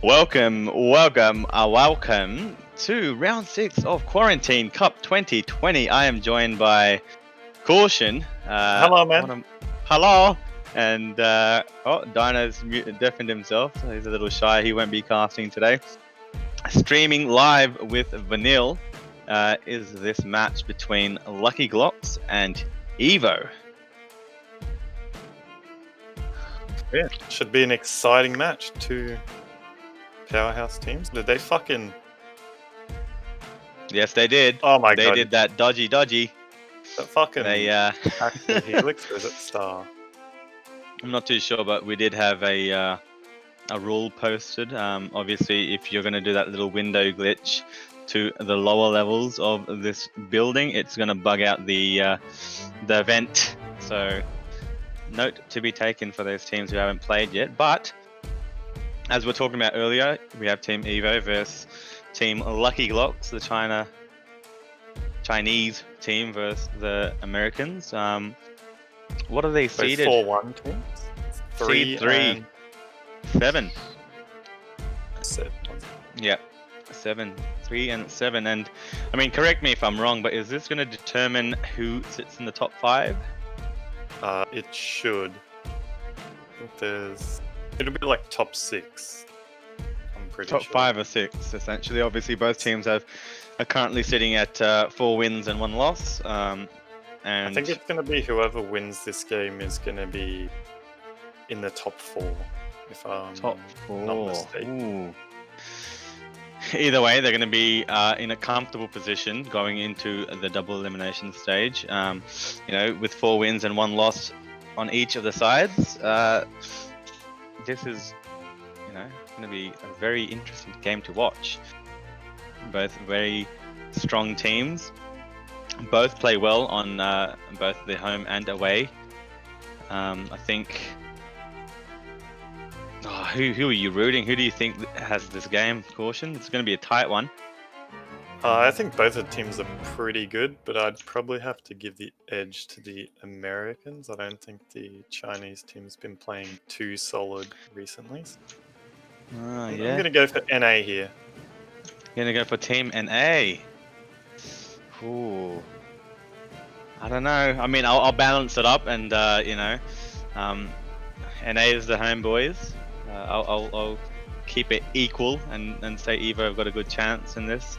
welcome to round 6 of Quarantine Cup 2020. I am joined by Caution. Hello, man. Hello. And Dino's deafened himself, so he's a little shy. He won't be casting today. Streaming live with Vanille is this match between Luckyglock and Evo. Yeah, should be an exciting match. Two powerhouse teams. Did they fucking... Yes, they did. Oh my god. They did that dodgy. That fucking... They actual Helix, or is it Star? I'm not too sure, but we did have a rule posted. Obviously, if you're going to do that little window glitch to the lower levels of this building, it's going to bug out the event. So, note to be taken for those teams who haven't played yet. But as we were talking about earlier, we have Team Evo versus Team Luckyglock, the Chinese team versus the Americans. What are they seeded? 4-1 teams? Seed 3. 7. 7. Yeah, 7. 3 and 7. And I mean, correct me if I'm wrong, but is this going to determine who sits in the top 5? It should. I think it'll be like top 6. I'm pretty sure. Top 5 or 6, essentially. Obviously, both teams are currently sitting at 4 wins and 1 loss. And I think it's going to be whoever wins this game is going to be in the top 4, if I'm top 4. not mistaken. Ooh. Either way, they're going to be in a comfortable position going into the double elimination stage. With 4 wins and 1 loss on each of the sides. This is, going to be a very interesting game to watch. Both very strong teams. Both play well on both the home and away. I think. Who are you rooting? Who do you think has this game? Caution. It's going to be a tight one. I think both the teams are pretty good, but I'd probably have to give the edge to the Americans. I don't think the Chinese team's been playing too solid recently. I'm going to go for NA here. You're going to go for Team NA. Ooh. I don't know. I mean, I'll balance it up, and NA is the home boys. I'll keep it equal and say Evo have got a good chance in this.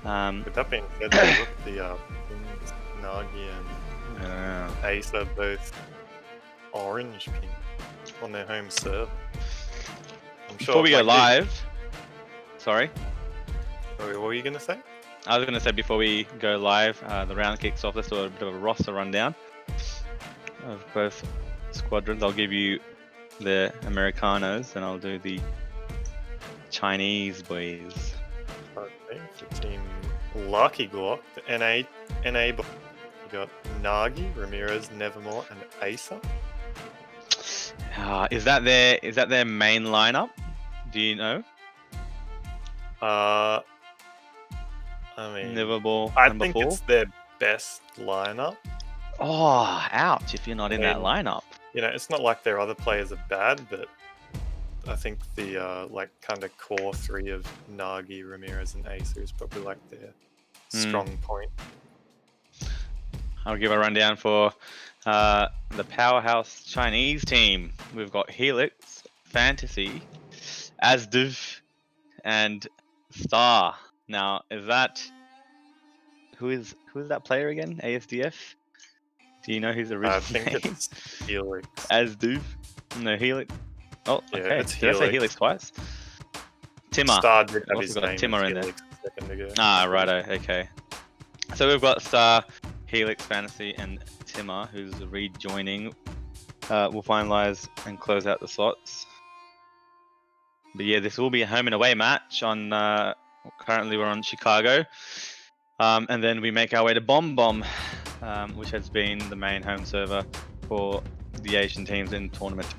With that being said, look, the Nagi and Ace are both orange pink on their home serve. Before we go live, sorry. What were you going to say? I was going to say before we go live, the round kicks off. Let's do a bit of a roster rundown of both squadrons. I'll give you the Americanos, and I'll do the Chinese boys. Okay, for Team Luckyglock, the NA boys. You got Nagi, Ramirez, Nevermore, and Asa. Is that their main lineup? Do you know? I mean, Neverball, I number think 4? it's their best lineup. Oh, ouch! If you're not in that lineup. It's not like their other players are bad, but I think the kind of core 3 of Nagi, Ramirez, and Acer is probably like their strong point. I'll give a rundown for the powerhouse Chinese team. We've got Helix, Fantasy, Asdiv, and Star. Now, who is that player again? ASDF? Do you know who's the original I think name? it's Helix. Asdiv? No, Helix. Oh, Yeah, okay. it's Did I say Helix twice? Timmer. Star did have Also his got a name Timmer as in there. Helix a second ago. Ah, righto. Okay. So we've got Star, Helix, Fantasy, and Timmer, who's rejoining. We'll finalize and close out the slots. But yeah, this will be a home and away match on. Currently, we're on Chicago, and then we make our way to Bomb, which has been the main home server for the Asian teams in the tournament.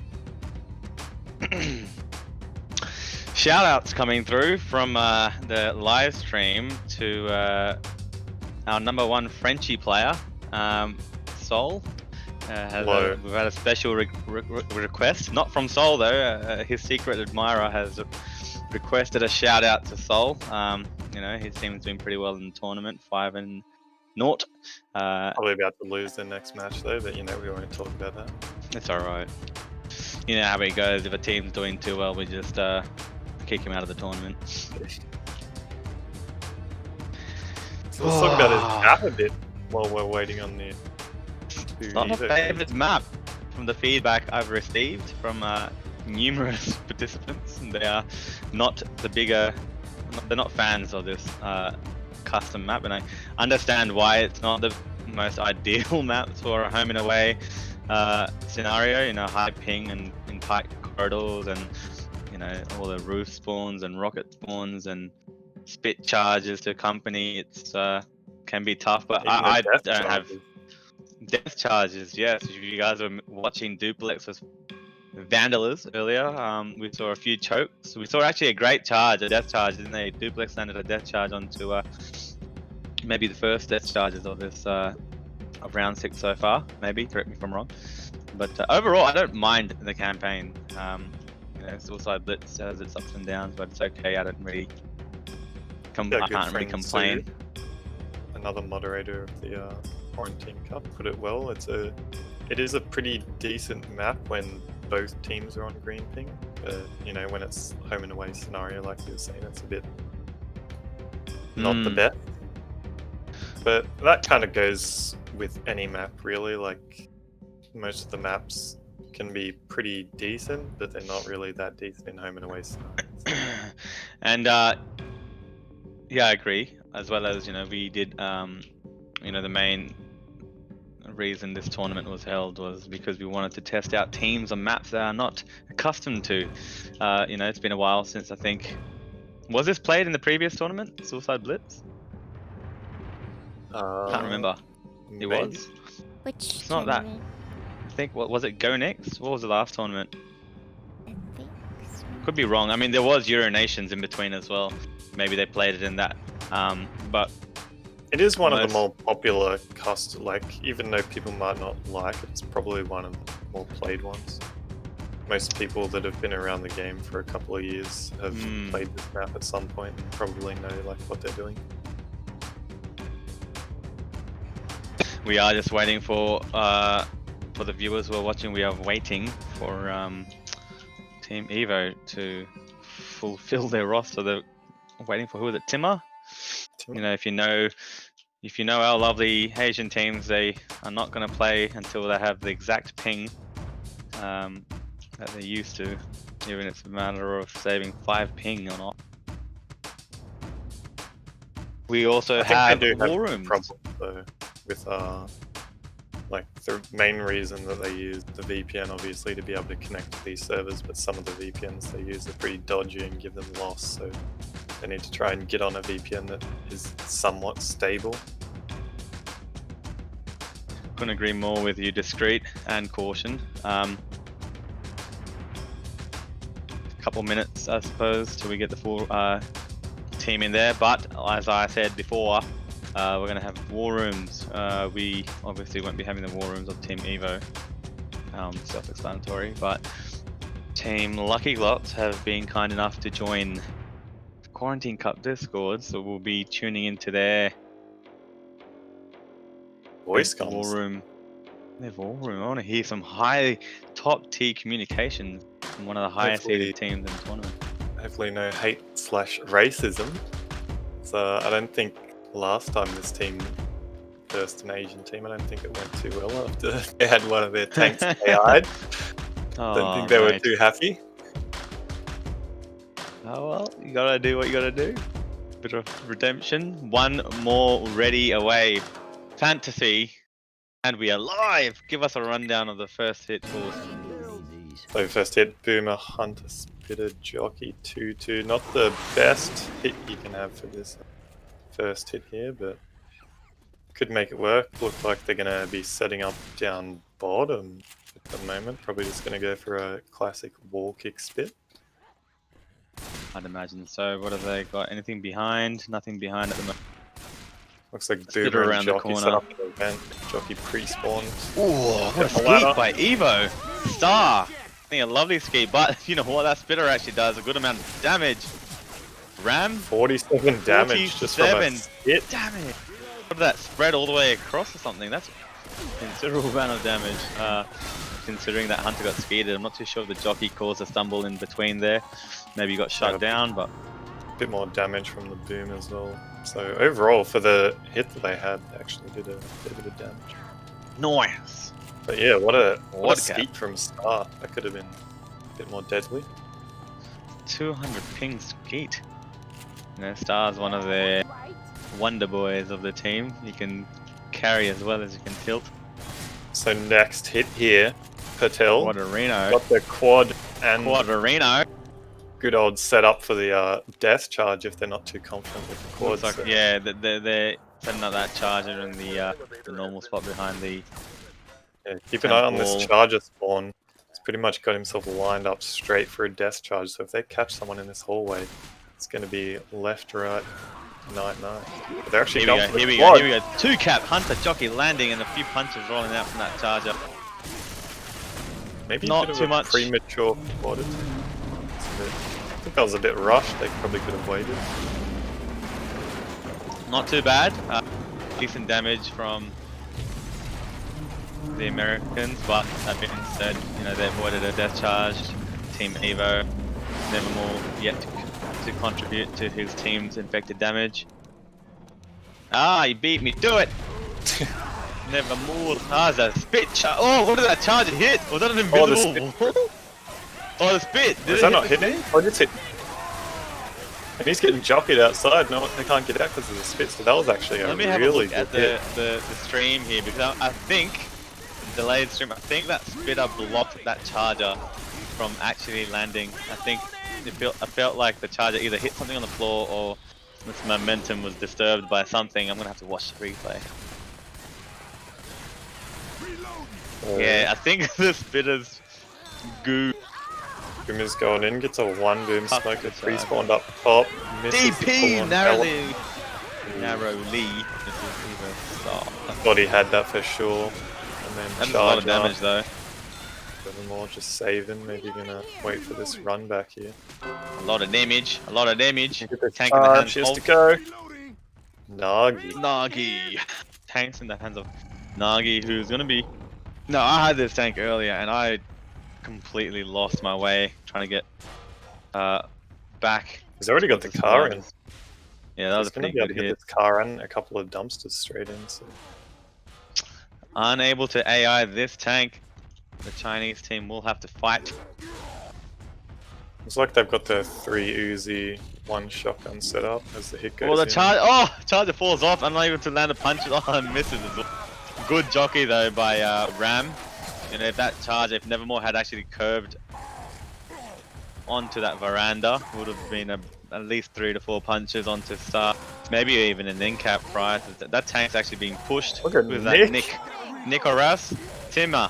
Shout outs coming through from the live stream to our number 1 Frenchie player, Sol. We've had a special request, not from Sol though. His secret admirer has requested a shout out to Sol. You know, his team's doing pretty well in the tournament, 5-0. Probably about to lose their next match though, but you know, we won't talk about that. It's alright. You know how it goes, if a team's doing too well, we just kick him out of the tournament. So let's talk about his map a bit while we're waiting on the It's not a favourite map from the feedback I've received from numerous participants. They are not they're not fans of this custom map, and I understand why it's not the most ideal map for a home and away scenario. You know, high ping and in tight corridors, and you know, all the roof spawns and rocket spawns and spit charges to accompany. It's can be tough, but I don't have death charges. Yes, if you guys were watching Duplex's Vandalers earlier, we saw a few chokes. We saw actually a great charge, a death charge, didn't they? Duplex landed a death charge onto maybe the first death charges of this of round 6 so far. Maybe, correct me if I'm wrong. But overall, I don't mind the campaign. You know, Suicide Blitz has its ups and downs, but it's okay. I don't really I can't really complain. Another moderator of the Quarantine Cup put it well. It is a pretty decent map when both teams are on green ping. You know, when it's home and away scenario, like you were saying, it's a bit not the best. But that kind of goes with any map, really. Like, most of the maps can be pretty decent, but they're not really that decent in home and away scenarios. And yeah, I agree. As well as, you know, we did, you know, the main reason this tournament was held was because we wanted to test out teams on maps that are not accustomed to. You know, it's been a while since, I think, was this played in the previous tournament, Suicide Blitz? Can't remember. It was. Which it's not that. I think, what was it? Go Next? What was the last tournament? I think so. Could be wrong. I mean, there was Euro Nations in between as well. Maybe they played it in that. But it is one of the more popular like, even though people might not like it, it's probably one of the more played ones. Most people that have been around the game for a couple of years have played this map at some point and probably know like what they're doing. We are just waiting for the viewers who are watching. We are waiting for Team Evo to fulfill their roster. They're waiting for, who is it? Timmer? You know, if you know our lovely Asian teams, they are not going to play until they have the exact ping that they're used to, even if it's a matter of saving 5 ping or not. We also have war rooms. Problems, though, with like the main reason that they use the VPN, obviously, to be able to connect to these servers, but some of the VPNs they use are pretty dodgy and give them loss, so they need to try and get on a VPN that is somewhat stable. Couldn't agree more with you, Discreet and Caution. Couple minutes, I suppose, till we get the full team in there, but as I said before, we're going to have war rooms. We obviously won't be having the war rooms of Team Evo, self-explanatory, but Team Luckyglock have been kind enough to join the Quarantine Cup Discord, so we'll be tuning into their voice war room. Their war room. I want to hear some high top tier communications from one of the highest seeded teams in the tournament. Hopefully no hate/racism. So I don't think last time this team versed an Asian team, I don't think it went too well after they had one of their tanks AI'd. Don't think they were too happy. Oh well, you gotta do what you gotta do. Bit of redemption. One more ready away. Fantasy. And we are live! Give us a rundown of the first hit for. So first hit, Boomer, Hunter, Spitter, Jockey, 2-2. Not the best hit you can have for this first hit here, but could make it work. Look like they're going to be setting up down bottom at the moment. Probably just going to go for a classic wall kick spit. I'd imagine so. What have they got? Anything behind? Nothing behind at the moment. Looks like Boomer around and Jockey the set up an event. Jockey pre-spawned. Oh, what a skeet by Evo! Star! I think a lovely skeet, but you know what? That Spitter actually does a good amount of damage. Ram 47 damage just from a 47. hit. Damn it! What did that spread all the way across or something? That's a considerable amount of damage. Considering that Hunter got speeded, I'm not too sure if the jockey caused a stumble in between there. Maybe he got shut down, but A bit more damage from the boom as well. So overall, for the hit that they had, they actually did a bit of damage. nice. But yeah, what a What a skeet from Star. That could have been a bit more deadly. 200 ping skeet. You know, Star's one of the wonder boys of the team. You can carry as well as you can tilt. So next hit here, Patel Quadrarino. got the quad and Quadrarino. good old setup for the death charge if they're not too confident with the quad. Looks like, so- yeah, they're setting up that charger in the normal spot behind the. Yeah, keep an eye on this Temple. charger spawn. He's pretty much got himself lined up straight for a death charge. So if they catch someone in this hallway, it's going to be left, right, night. But they're actually going for the quad. Here we go. 2-cap Hunter jockey landing and a few punches rolling out from that charger. Maybe Not a bit too of a much. premature quad attack. I think that was a bit rushed. They probably could have waited. Not too bad. Decent damage from the Americans, but that being said, you know, they avoided a death charge. Team Evo, Nevermore yet to contribute to his team's infected damage. Ah, you beat me. Do it. Nevermore. Ah, there's a spit charge. Oh, what did that charge hit? Was that an invisible wall? Oh, the spit. Did Is it that hit not the hitting? spit? Oh, it's hit. And he's getting jockeyed outside. No, they can't get out because of the spit. So that was actually a Let me have a really look good at hit. the stream here because I think delayed stream. I think that spitter blocked that charger from actually landing. I think I felt like the charger either hit something on the floor or its momentum was disturbed by something. I'm gonna have to watch the replay. Yeah, I think the spitter's goo. Boom is going in, gets a one boom Cut smoke, the it's respawned up top, misses the DP full-on narrowly. element. Narrowly. This is even stop. Thought he had that for sure. And then That's a lot of charge up. damage though. Furthermore, just saving. Maybe gonna wait for this run back here. A lot of damage. A lot of damage. Get the Tank in the hands charge, he has of to go. Nagi. Nagi. Tanks in the hands of Nagi, who's gonna be. No, I had this tank earlier and I completely lost my way trying to get back. He's already got the car in. Yeah, that was He's a gonna pretty be able good to get hit. this car and a couple of dumpsters straight in. So. Unable to AI this tank. The Chinese team will have to fight. It's like they've got the 3 Uzi, 1 shotgun set up as the hit goes Well, the in. charger falls off, unable to land a punch. Oh, and misses as well. Good jockey though by Ram. You know, if that charger, if Nevermore had actually curved onto that veranda, would have been at least 3 to 4 punches onto Star. Maybe even an in cap prior to that. Tank's actually being pushed Look at with Nick. that Nick Horace. Timmer.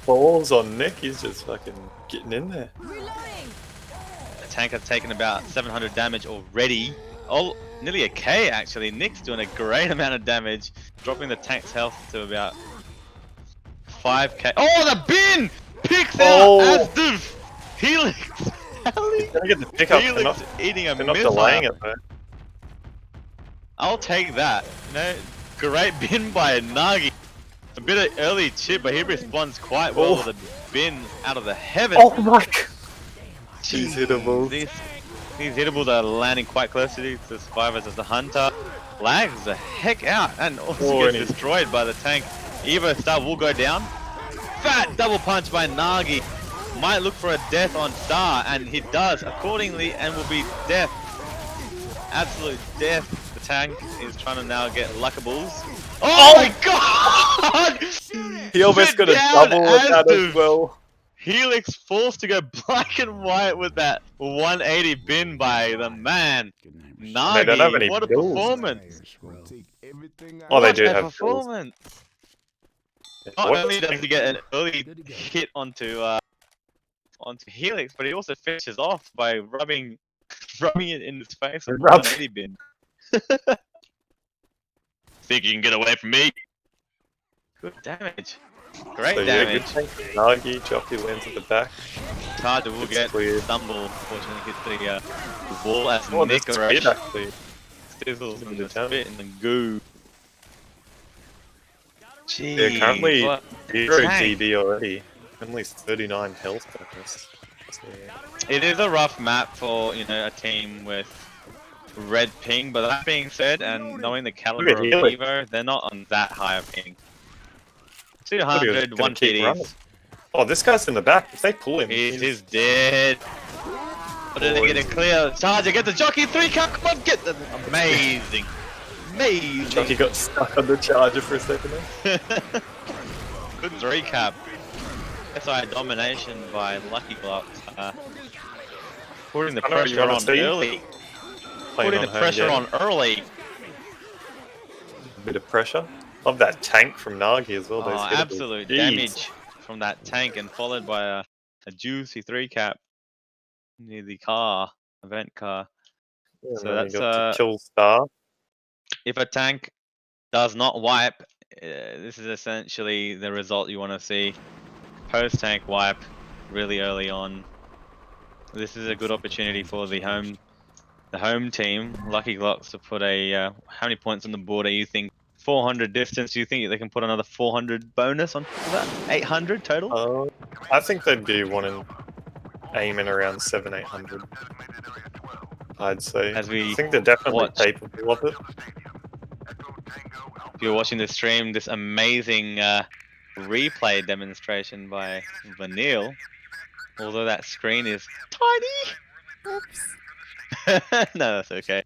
Balls on Nick, he's just fucking getting in there. The tank has taken about 700 damage already. Oh, nearly a K actually. Nick's doing a great amount of damage, dropping the tank's health to about 5k. Oh, the bin picks out as the Helix. He's gonna get the pickup. They're Helix not, eating a they're not missile. delaying it though. I'll take that. You know, great bin by Nagi. A bit of early chip, but he responds quite well with a bin out of the heavens. Oh my god! These hittables. These hittables are landing quite close to the survivors as the Hunter lags the heck out and also gets destroyed by the tank. Evo Star will go down. Fat double punch by Nagi. Might look for a death on Star, and he does accordingly and will be death. Absolute death. The tank is trying to now get Luckables. Oh my god! He almost got a double with that as well. Helix forced to go black and white with that 180 bin by the man. Nagi, don't have any what a bills. performance. Oh, they What do a have bills. performance. Not only does he get an early hit onto Helix, but he also finishes off by rubbing it in his face with Rub. 180 bin. Think you can get away from me? Good damage. Great So yeah, good damage. tank from Nagi. Jockey lands at the back. Tarja will It's get cleared. stumble. Fortunately, hit the wall as Oh, this Nick spit actually. sizzles Bit in of the damage. spit and the goo. Yeah, Jeez, currently what 0 tank. DB already. Only 39 health bonus. So, It is a rough map for, you know, a team with red ping, but that being said, and knowing the look caliber at of Helix. Evo, they're not on that high of ping. Look at 200, gonna keep running. 150s. Oh, this guy's in the back. If they pull him, He's dead. But did they get it clear? Charger, get the jockey, 3 cap, come on, get the... Amazing. Amazing. Jockey got stuck on the charger for a second there. Good 3 cap. SI domination by Luckyglock. Putting the I know what you pressure wanna on see. early. Playing Putting on the home pressure game. on early. A bit of pressure. Love that tank from Nagi as well. Oh, Those hittables. absolute Jeez. damage from that tank, and followed by a juicy 3 cap near the car, event car. Yeah, and So then we that's got the kill star. if a tank does not wipe, this is essentially the result you want to see. Post tank wipe really early on. This is a good opportunity for the home team, Luckyglocks, to put a how many points on the board do you think? 400 distance. Do you think they can put another 400 bonus on top of that? 800 total? I think they'd be wanting aiming around 700-800. I'd say. As we I think they're definitely watch. capable of it. If you're watching the stream, this amazing replay demonstration by Vanille, although that screen is tiny. Oops. No, that's okay.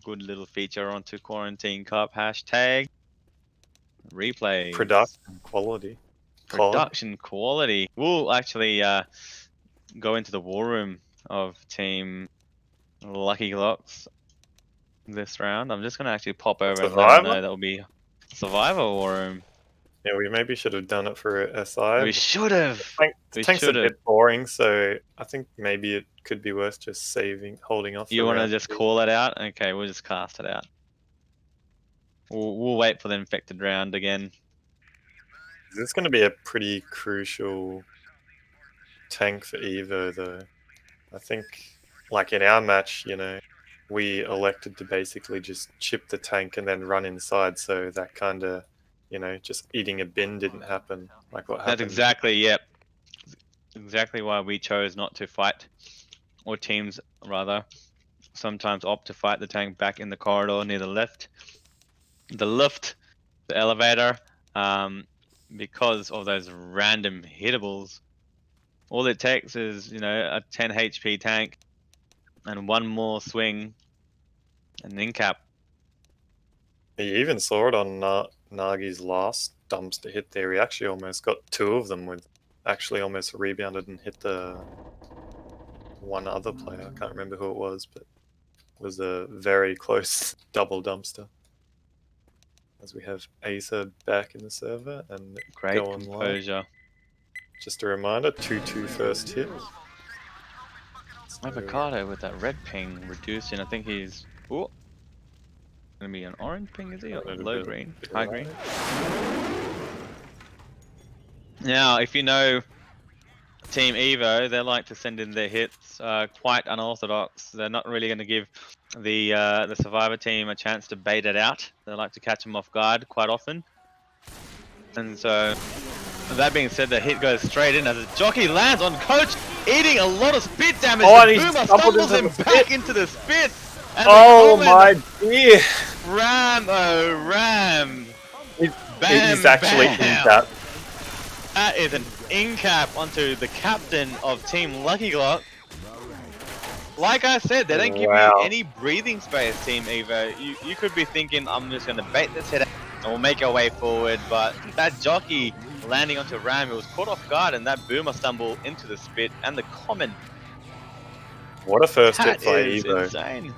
Good little feature onto Quarantine Cup hashtag. Replays. Production quality. Production quality. We'll actually go into the war room of Team Luckyglocks this round. I'm just going to actually pop over and let them know that will be Survivor war room. Yeah, we maybe should have done it for SI. We should have. The tank's a bit boring, so I think maybe it could be worth just holding off. You want to just call it out? Okay, we'll just cast it out. We'll wait for the infected round again. This is going to be a pretty crucial tank for Evo, though. I think, like in our match, you know, we elected to basically just chip the tank and then run inside, so that kind of, you know, just eating a bin didn't happen. Like what happened. That's exactly, yep. Exactly why we chose not to fight, or teams rather, sometimes opt to fight the tank back in the corridor near the lift, the elevator, because of those random hittables. All it takes is, you know, a 10 HP tank and one more swing and in cap. You even saw it on Nagi's last dumpster hit there. He actually almost got 2 of them with actually almost rebounded and hit the one other player. I can't remember who it was, but it was a very close double dumpster. As we have Asa back in the server and Great go online. composure. Just a reminder, 2-2 first hit. Avocado with that red ping reducing. I think he's gonna be an orange ping, is he? Or low green, high green. Now, if you know Team Evo, they like to send in their hits quite unorthodox. They're not really going to give the Survivor team a chance to bait it out. They like to catch them off guard quite often. And so, that being said, the hit goes straight in as a jockey lands on Coach, eating a lot of spit damage. Oh, and and he Boomer stumbled stumbles into him the back spit. into the spit. And Oh the my dear! Ram, oh Ram! He's actually in that. That is an in-cap onto the captain of Team Luckyglock. Like I said, they don't give you any breathing space, Team Evo. You could be thinking, I'm just going to bait this hit out and we'll make our way forward, but that jockey landing onto Ram, it was caught off guard, and that Boomer stumble into the spit and the common. What a first hit That by is Evo. insane.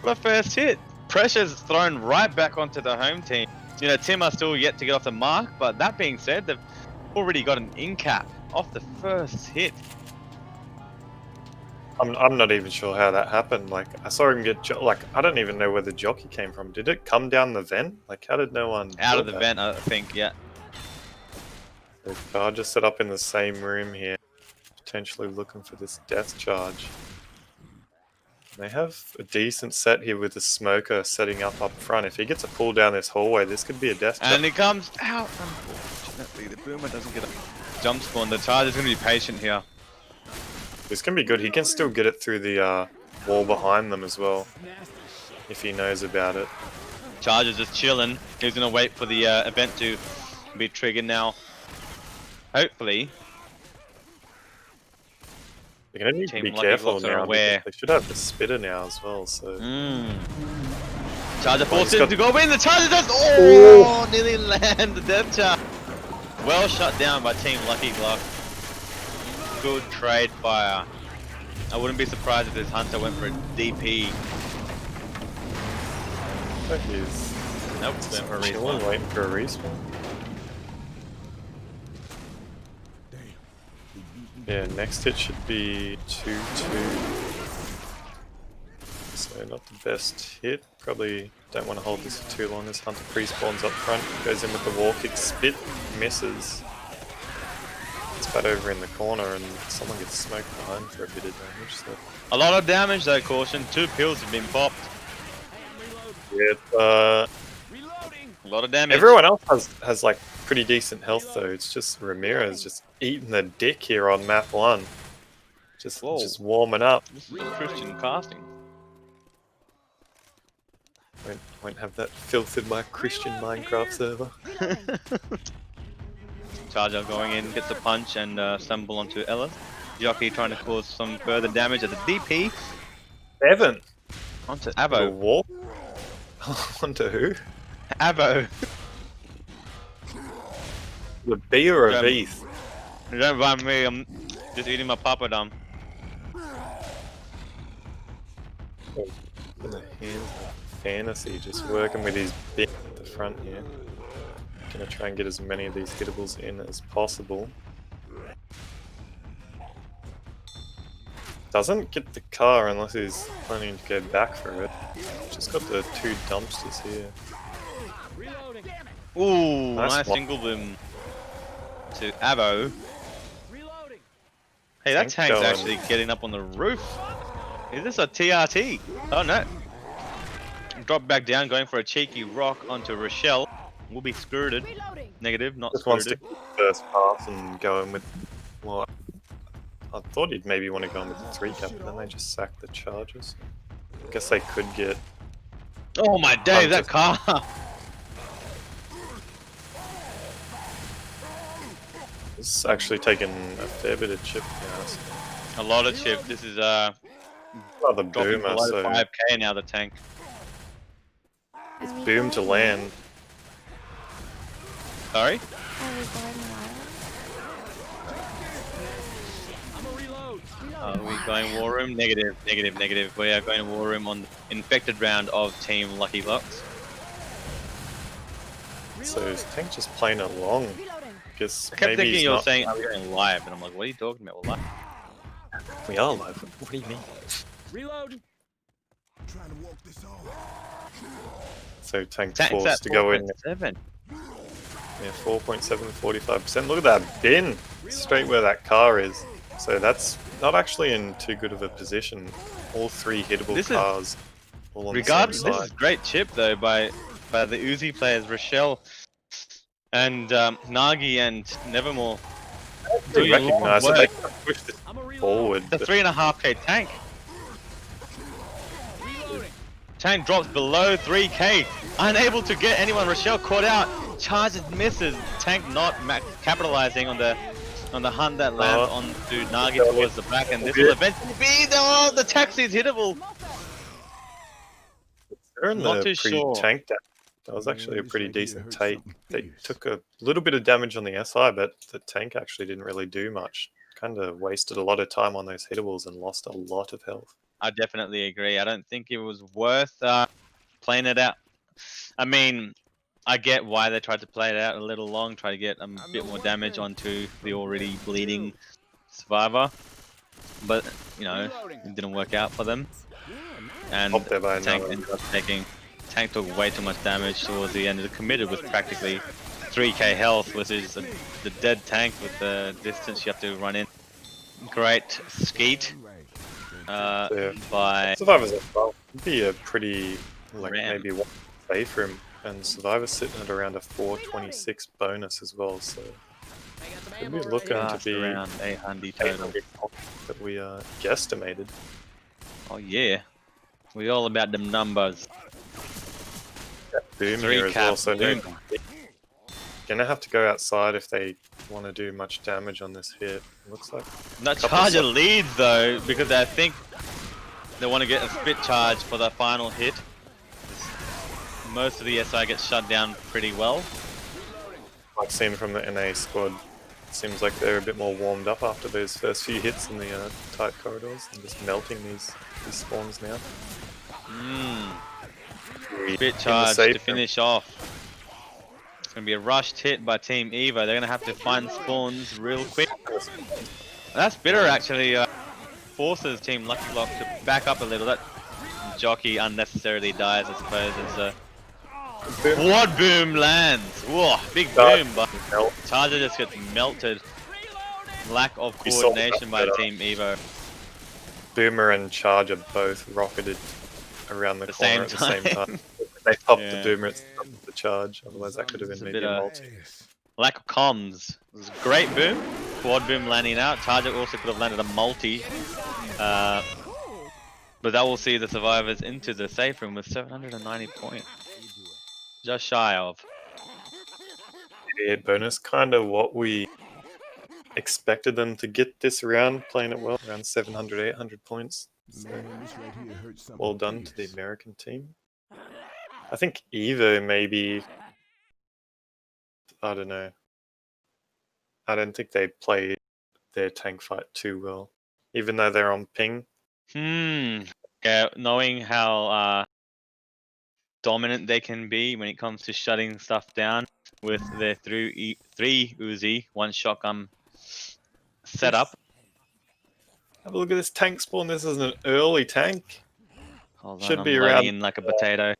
What a first hit. Pressure's thrown right back onto the home team. You know, Tim are still yet to get off the mark, but that being said, they've already got an in-cap off the first hit. I'm not even sure how that happened. Like, I saw him get like, I don't even know where the jockey came from. Did it come down the vent? Like, how did no one Out of build the that? vent, I think. Yeah. The car just set up in the same room here, potentially looking for this death charge. They have a decent set here with the smoker setting up front. If he gets a pull down this hallway, this could be a death charge. And he comes out. Unfortunately, the boomer doesn't get a jump spawn. The Charger's going to be patient here. This can be good. He can still get it through the wall behind them as well, if he knows about it. Charger's just chilling. He's going to wait for the event to be triggered now. Hopefully. They're going to need to Team be Lucky careful Glocks are now. aware. They should have the spitter now as well. So Charger forces him got- to go in. The Charger does. Oh, nearly land the death charge. Well shut down by Team Luckyglock. Good trade fire. I wouldn't be surprised if this Hunter went for a DP. that is Nope, went for a chilling, respawn. waiting for a respawn. Yeah, next hit should be 2-2. So not the best hit. Probably don't want to hold this for too long. This Hunter pre-spawns up front, goes in with the wall kick, spit, misses. It's bad over in the corner and someone gets smoked behind for a bit of damage. So. A lot of damage though, caution. 2 pills have been popped. Yeah, A lot of damage. everyone else has like pretty decent health though. It's just Ramirez just eating the dick here on map 1. Just warming up. This is Christian casting. Won't have that filtered by Christian Minecraft server. Charger going in, gets a punch and stumble onto Ella. Jockey trying to cause some further damage at the DP. 7. Onto The Avo. wall. Onto who? Avo. The B or a Gem. V? Don't mind me, I'm just eating my papadum. In the hands of fantasy, just working with his bit at the front here. Gonna try and get as many of these hittables in as possible. Doesn't get the car unless he's planning to go back for it. Just got the 2 dumpsters here. Ooh, Nice nice one. single boom to Avo. Hey, that Tank tank's going. actually getting up on the roof. Is this a TRT? Oh no. Drop back down, going for a cheeky rock onto Rochelle. Will be skirted. Negative, not Just wants to skirted. get the first pass and go in with. Well, I thought he'd maybe want to go in with the 3 cap, but then they just sacked the charges. I guess they could get. Oh my days, that car! It's actually taken a fair bit of chip now. So A lot of chip. This is rather dropping boomer, below so 5k now, the tank. it's boom to land. Sorry? Are we going war room? Negative, negative, negative. We are going to war room on the infected round of Team Luckyglock. So is Tank just playing along? Because I kept maybe thinking he's you were not. saying are we going live, and I'm like, what are you talking about? We're live. We are live. What do you mean? Reload. So Tank's Tank's forced at to go in. 4.7. Yeah, 4.7, 45%. Look at that bin, straight where that car is. So that's not actually in too good of a position. All 3 hittable This is- cars, all on Regardless, the same this side. is great chip though by the Uzi players Rochelle and Nagi and Nevermore. They doing a lot of recognise that they work. can push this I'm a reload. forward. The but 3.5k tank. Reloading. Tank drops below 3k. Unable to get anyone. Rochelle caught out. Charges misses. Tank not capitalizing on the hunt that lands onto Nagi towards the back, and this will eventually be the taxi's hittable. they're in Not the too sure. pre-tank damage. That was actually a pretty decent take. They took a little bit of damage on the SI, but the tank actually didn't really do much. Kind of wasted a lot of time on those hittables and lost a lot of health. I definitely agree. I don't think it was worth playing it out. I mean, I get why they tried to play it out a little long, try to get a bit more damage onto the already bleeding survivor. but you know, it didn't work out for them. And Up there by Tank another. ended up taking. Tank took way too much damage towards the end. It committed with practically 3k health, which is the dead Tank with the distance you have to run in. Great skeet Yeah. by Survivors as well. It'd be a pretty, like, Ram. maybe one safe room. And Survivors sitting at around a 426 bonus as well, so could be looking to Just be around 800 total. 800 that we guesstimated. Oh yeah, we all about them numbers. Boom Three here as well, cap so boom. gonna have to go outside if they want to do much damage on this hit. Looks like That couple Charger sec- leads though, because I think they want to get a spit charge for the final hit. Most of the SI gets shut down pretty well. I've seen from the NA squad. Seems like they're a bit more warmed up after those first few hits in the tight corridors and just melting these spawns now. Spit In the charge safe to room. finish off. It's going to be a rushed hit by Team Evo. They're going to have to find spawns real quick. That spitter actually forces Team Luckyglock to back up a little. That jockey unnecessarily dies, I suppose, as a quad boom lands. Whoa, big boom, but Charger just gets melted. Lack of You saw coordination by that, Team Evo. Boomer and Charger both rocketed around the corner at the same time. They popped Yeah. the Boomer, it stopped the charge. Otherwise, that could have It's been a maybe bit, a multi. Lack of comms. It was a great boom. Quad boom landing out. Charger also could have landed a multi. But that will see the survivors into the safe room with 790 points. Just shy of. Yeah, bonus, kind of what we expected them to get this round, playing it well, around 700, 800 points. So, well done to the American team. I think Evo maybe, I don't know. I don't think they play their tank fight too well, even though they're on ping. Yeah, knowing how dominant they can be when it comes to shutting stuff down with their three Uzi, one shotgun setup. Have a look at this tank spawn. This is an early tank. Hold on, Should I'm be loading around in like a potato.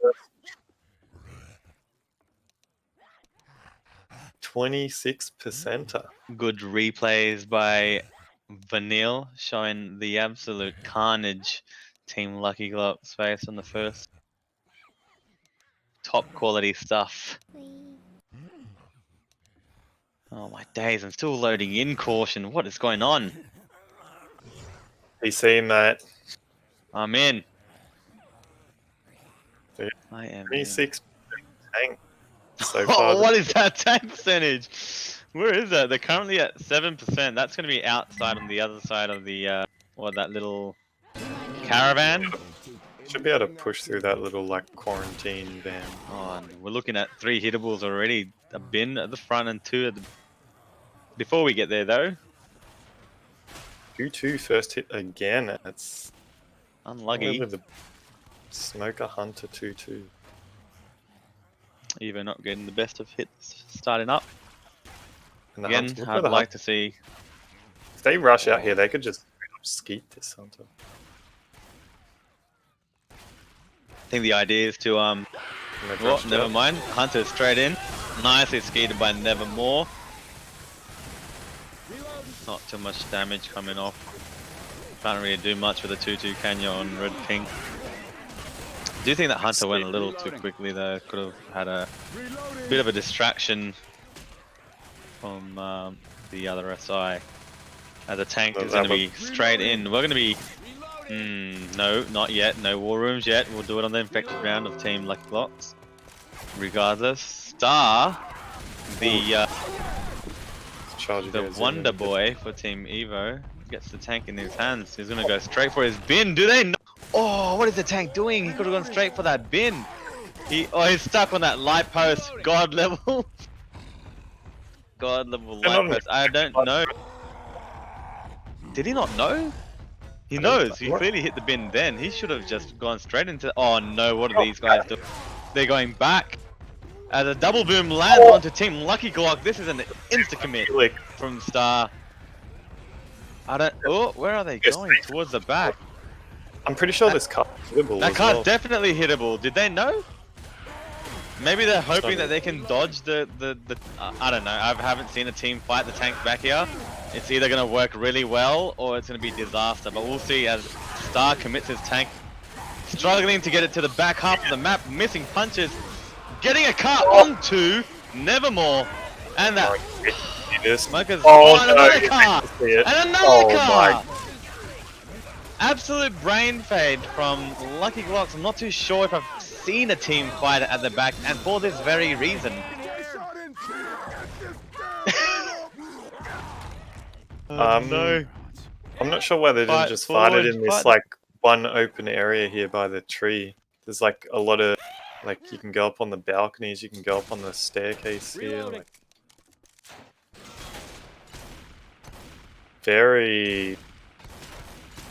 26%. Good replays by Vanille, showing the absolute carnage Team Luckyglock's face on the first. Top quality stuff. Oh my days, I'm still loading in caution. What is going on? PC, mate. I'm in. Yeah. I am in. 26 tank so Oh, far. what is that tank percentage? Where is that? They're currently at 7%. That's going to be outside on the other side of the, that little caravan. Should be able to push through that little like quarantine van. Oh, and we're looking at 3 hittables already. A bin at the front and 2 at the... Before we get there though. Q2 first hit again. That's Unlucky. with the Smoker Hunter 2-2. Even not getting the best of hits starting up. And the Again, Hunter, look I'd at the like Hunter. to see... If they rush out here, they could just skeet this Hunter. I think the idea is to, And they've oh, rushed never out. mind. Hunter straight in. Nicely skeeted by Nevermore. Not too much damage coming off. Can't really do much with a 2-2 Canyon on red ping. Do you think that Hunter went a little too quickly though? Could have had a bit of a distraction from the other SI. As a tank Well, is going to that be straight in. We're going to be... no, not yet. No war rooms yet. We'll do it on the infected round of Team Luckyglocks. Regardless, Star, the Charger goes in Wonder and Boy for Team Evo, gets the tank in his hands. He's going to go straight for his bin. Do they know? Oh, what is the tank doing? He could have gone straight for that bin. He's stuck on that light post. God level. God level light post. I don't know. Did he not know? He knows. He clearly hit the bin then. He should have just gone straight into... Oh no, what are these guys doing? They're going back. As a double boom lands onto Team Luckyglock. This is an insta-commit Like, from Star. I don't. Oh, where are they going? Towards the back. I'm pretty sure this card is hittable That as card's well. definitely hittable. Did they know? Maybe they're hoping that they can dodge the I don't know. I haven't seen a team fight the tank back here. It's either going to work really well or it's going to be disaster. But we'll see as Star commits his tank. Struggling to get it to the back half of the map. Missing punches. Getting a car onto Nevermore. And that... Smoker's and another car! And another car! Absolute brain fade from Luckyglock. I'm not too sure if I've seen a team fight at the back, and for this very reason. No. I'm not sure why they didn't just fight it in this like one open area here by the tree. There's like a lot of like you can go up on the balconies, you can go up on the staircase here. Like, very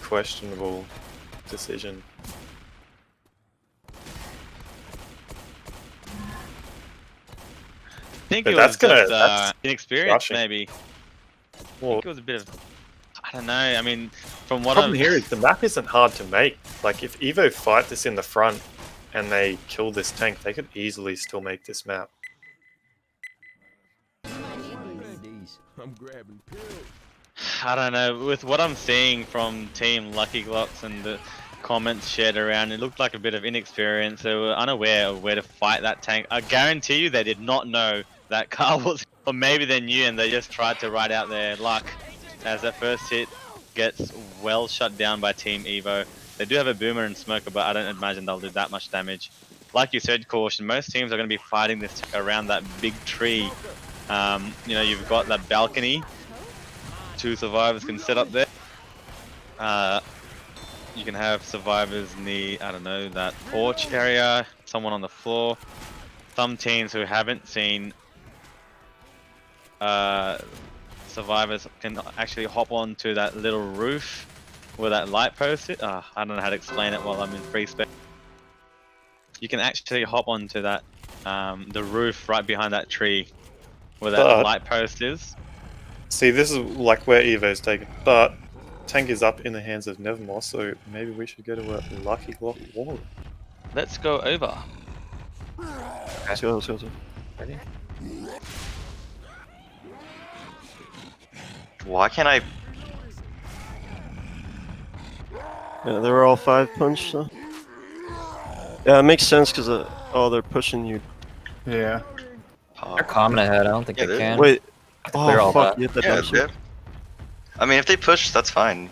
questionable decision. I think But it that's was gonna- just that's inexperience, rushing. maybe. I Well, think it was a bit of... I don't know, I mean, from the what problem I'm... here is the map isn't hard to make. Like if Evo fight this in the front and they kill this tank, they could easily still make this map. I'm grabbing pills. I don't know, with what I'm seeing from Team Luckyglocks and the comments shared around, it looked like a bit of inexperience. They were unaware of where to fight that tank. I guarantee you they did not know that car was... Or maybe they knew and they just tried to ride out their luck as that first hit gets well shut down by Team Evo. They do have a boomer and smoker, but I don't imagine they'll do that much damage. Like you said, Caution, most teams are going to be fighting this around that big tree. You know, you've got that balcony. 2 survivors can set up there. You can have survivors in the, I don't know, that porch area, someone on the floor. Some teams who haven't seen survivors can actually hop onto that little roof where that light post is. I don't know how to explain it while I'm in free space. You can actually hop onto that, the roof right behind that tree where that light post is. See, this is like where Evo's taken, but tank is up in the hands of Nevermore, so maybe we should go to a Luckyglock wall. Let's go over. Let's go. Ready? Why can't I? Yeah, they were all 5 punch. So. Yeah, it makes sense because oh, they're pushing you. Yeah. They're common ahead. I don't think Yeah, they they- can. Wait. Clear Oh all fuck! that. You hit the Yeah, dumpster. yeah. I mean, if they push, that's fine.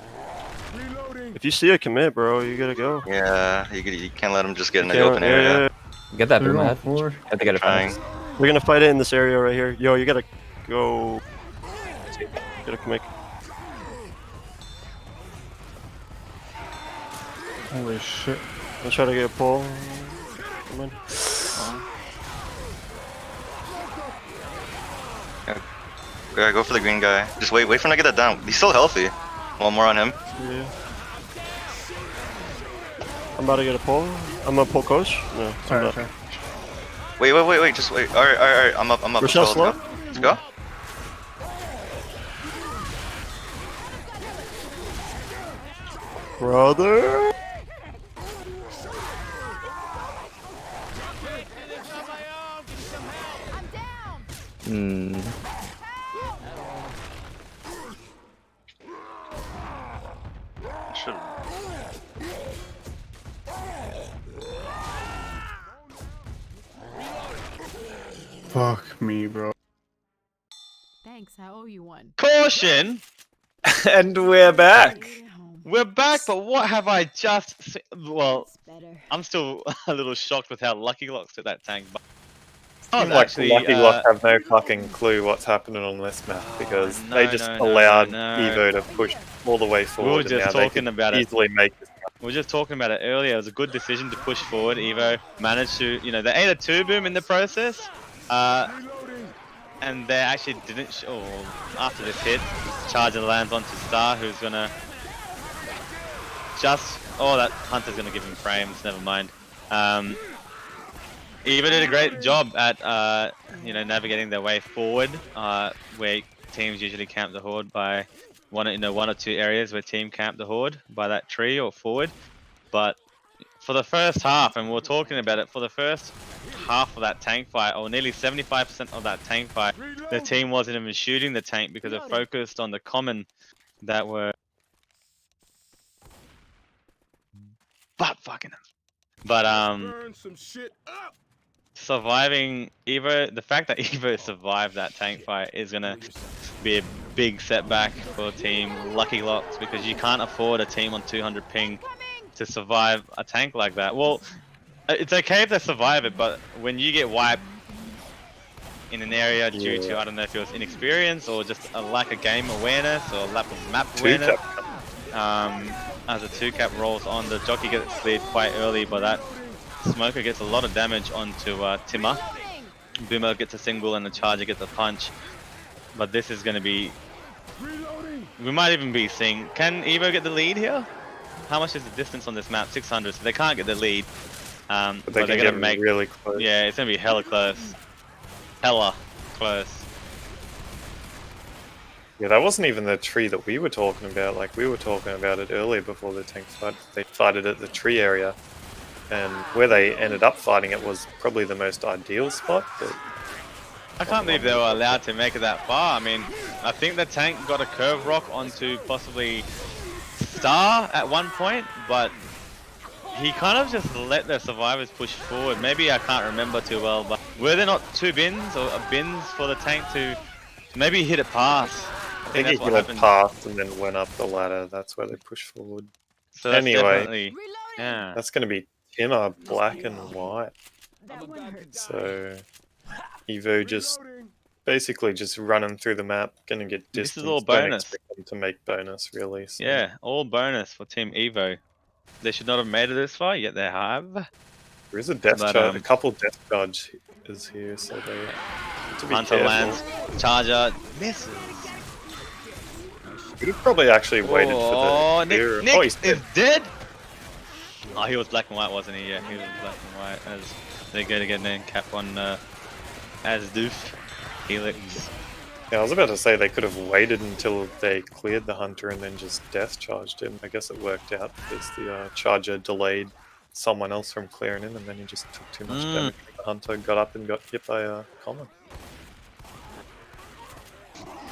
If you see a commit, bro, you gotta go. Yeah, you can't let them just get in the You open can't- area. Get that They're boom going ahead. forward. Have to get it Trying. fast. We're gonna fight it in this area right here. Yo, you gotta go. Gotta commit. Holy shit. Let's try to get a pull. Come on. Yeah, go for the green guy. Just wait for him to get that down. He's still healthy. One more on him. Yeah. I'm about to get a pull. I'm gonna pull coach. No, I'm Sorry, not. sorry. Wait. Just wait. Alright. I'm up. Rochelle Let's slow? go. Let's go. Brother. Hmm. Should. Fuck me, bro. Thanks, I owe you one. Caution! And we're back! We're back, but what have I just seen? Well, It's better. I'm still a little shocked with how Luckyglock took that tank. But Seems like Luckyglock have no fucking clue what's happening on this map because no, they just no, allowed no. Evo to push all the way forward. we were and just now they talking can about it. easily make this. We were just talking about it earlier. It was a good decision to push forward. Evo managed to, you know, they ate a 2-boom in the process. And they actually didn't, after this hit, Charger lands onto Star, who's gonna that Hunter's gonna give him frames, never mind. Evo did a great job at, you know, navigating their way forward, where teams usually camp the horde by one or two areas where team camp the horde by that tree or forward. But for the first half, and we're talking about it, for the first half of that tank fight, or nearly 75% of that tank fight, the team wasn't even shooting the tank because it focused on the common that were butt fucking them. But Burn some shit up. surviving Evo, the fact that Evo survived that tank fight is gonna be a big setback for Team Luckyglock, because you can't afford a team on 200 ping to survive a tank like that. Well, it's okay if they survive it, but when you get wiped in an area due to, I don't know if it was inexperience or just a lack of game awareness or lack of map awareness, as a 2-cap rolls on, the jockey gets cleared quite early, but that smoker gets a lot of damage onto Timmer. Boomer gets a single and the charger gets a punch. But this is going to be... we might even be seeing... can Evo get the lead here? How much is the distance on this map? 600, so they can't get the lead. But they're going to make... really close. yeah, it's going to be hella close. Hella close. Yeah, that wasn't even the tree that we were talking about. Like, we were talking about it earlier before the tank fight. They fighted at the tree area. And where they ended up fighting it was probably the most ideal spot. But I can't believe they were allowed to make it that far. I mean, I think the tank got a curve rock onto possibly Star at one point, but he kind of just let the survivors push forward. Maybe I can't remember too well, but were there not two bins or bins for the tank to maybe hit it past? I think he hit it past and then went up the ladder. That's where they pushed forward. So that's anyway, definitely, yeah. that's going to be Timmer, black and white. So Evo just basically just running through the map, gonna get distance. This is all Don't bonus. expect them to make bonus really. So. Yeah, all bonus for Team Evo. They should not have made it this far, yet they have. There is a death But, charge. A couple death charge is here, so they to be Hunter careful. lands, charger misses. Could have probably actually waited for the. Nick, oh, Nick he's is dead. dead. Oh, he was black and white, wasn't he? Yeah, he was black and white. As they're going to get an cap on as Doof, Helix. Yeah, I was about to say they could have waited until they cleared the hunter and then just death charged him. I guess it worked out because the charger delayed someone else from clearing him, and then he just took too much damage. The hunter got up and got hit by a common.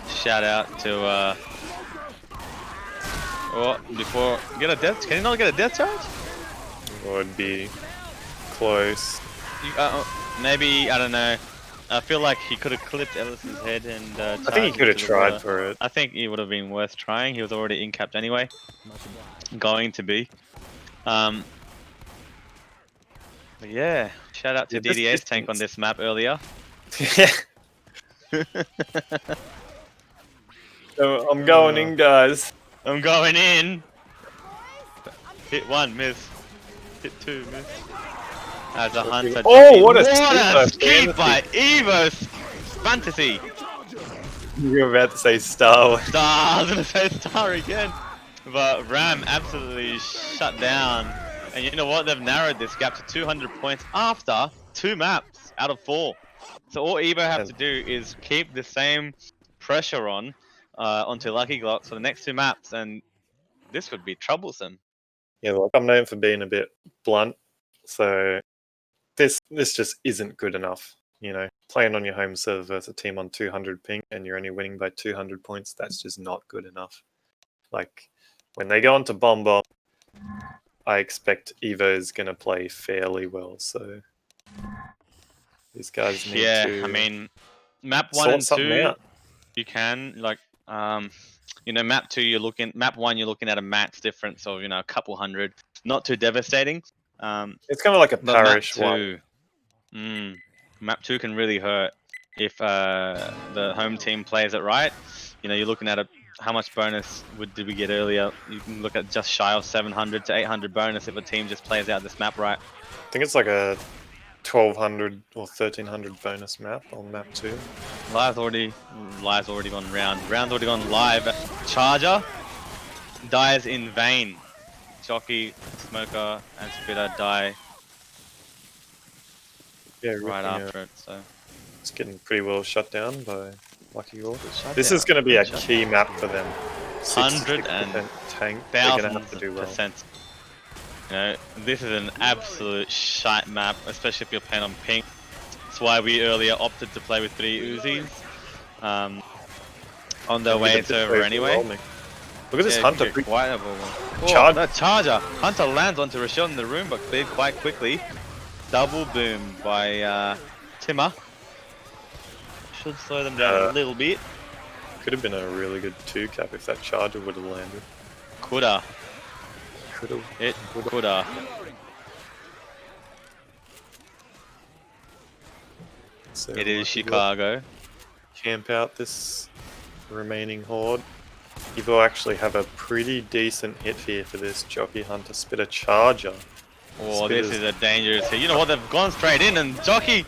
Shout out to oh, before get a death. Can you not get a death charge? Would be close. You, maybe, I don't know. I feel like he could have clipped Ellis's head and I think he could have tried for it. I think it would have been worth trying. He was already in-capped anyway. Going to be. But yeah, shout out to DDA's tank on this map earlier. Yeah. So I'm going in, guys. I'm going in. Hit one, miss. Hit two, miss. As a hunter. Oh, what a skip by Evo's fantasy. You were about to say Star. Star, I was gonna say Star again. But Ram absolutely shut down. And you know what? They've narrowed this gap to 200 points after 2 maps out of 4. So all Evo have to do is keep the same pressure on onto Luckyglock for the next 2 maps, and this would be troublesome. Yeah, look, I'm known for being a bit blunt, so this just isn't good enough. You know, playing on your home server versus a team on 200 ping and you're only winning by 200 points, that's just not good enough. Like, when they go on to Bomb, I expect Evo's going to play fairly well, so these guys need to... Yeah, I mean, map 1 and 2, out. you can, like, you know, map 2, map 1, you're looking at a max difference of, you know, a couple hundred. Not too devastating. It's kind of like a parish one. Map 2 can really hurt if the home team plays it right. You know, you're looking at how much bonus did we get earlier? You can look at just shy of 700 to 800 bonus if a team just plays out this map right. I think it's like a 1200 or 1300 bonus map on map 2. Live's already gone round. Round's already gone live. Charger dies in vain. Jockey, Smoker, and Spitter die right after it. So it's getting pretty well shut down by Luckyglock. This is going to be a key map for them. 100 and 60% tank. They're gonna have thousands to of do well. percent. You know, this is an absolute shite map, especially if you're playing on pink. That's why we earlier opted to play with 3 Uzis. On their way server anyway. Look at this Hunter. Quite a Charge. that charger! Hunter lands onto Rochelle in the room, but cleared quite quickly. Double boom by Timmer. Should slow them down a little bit. Could have been a really good 2-cap if that charger would have landed. Coulda. Could have. It coulda. So It is Luckyglock Chicago. Camp out this remaining horde. Evo actually have a pretty decent hit here for this Jockey Hunter. Spit a charger. Oh, Spitters. this is a dangerous hit. You know what? They've gone straight in and Jockey.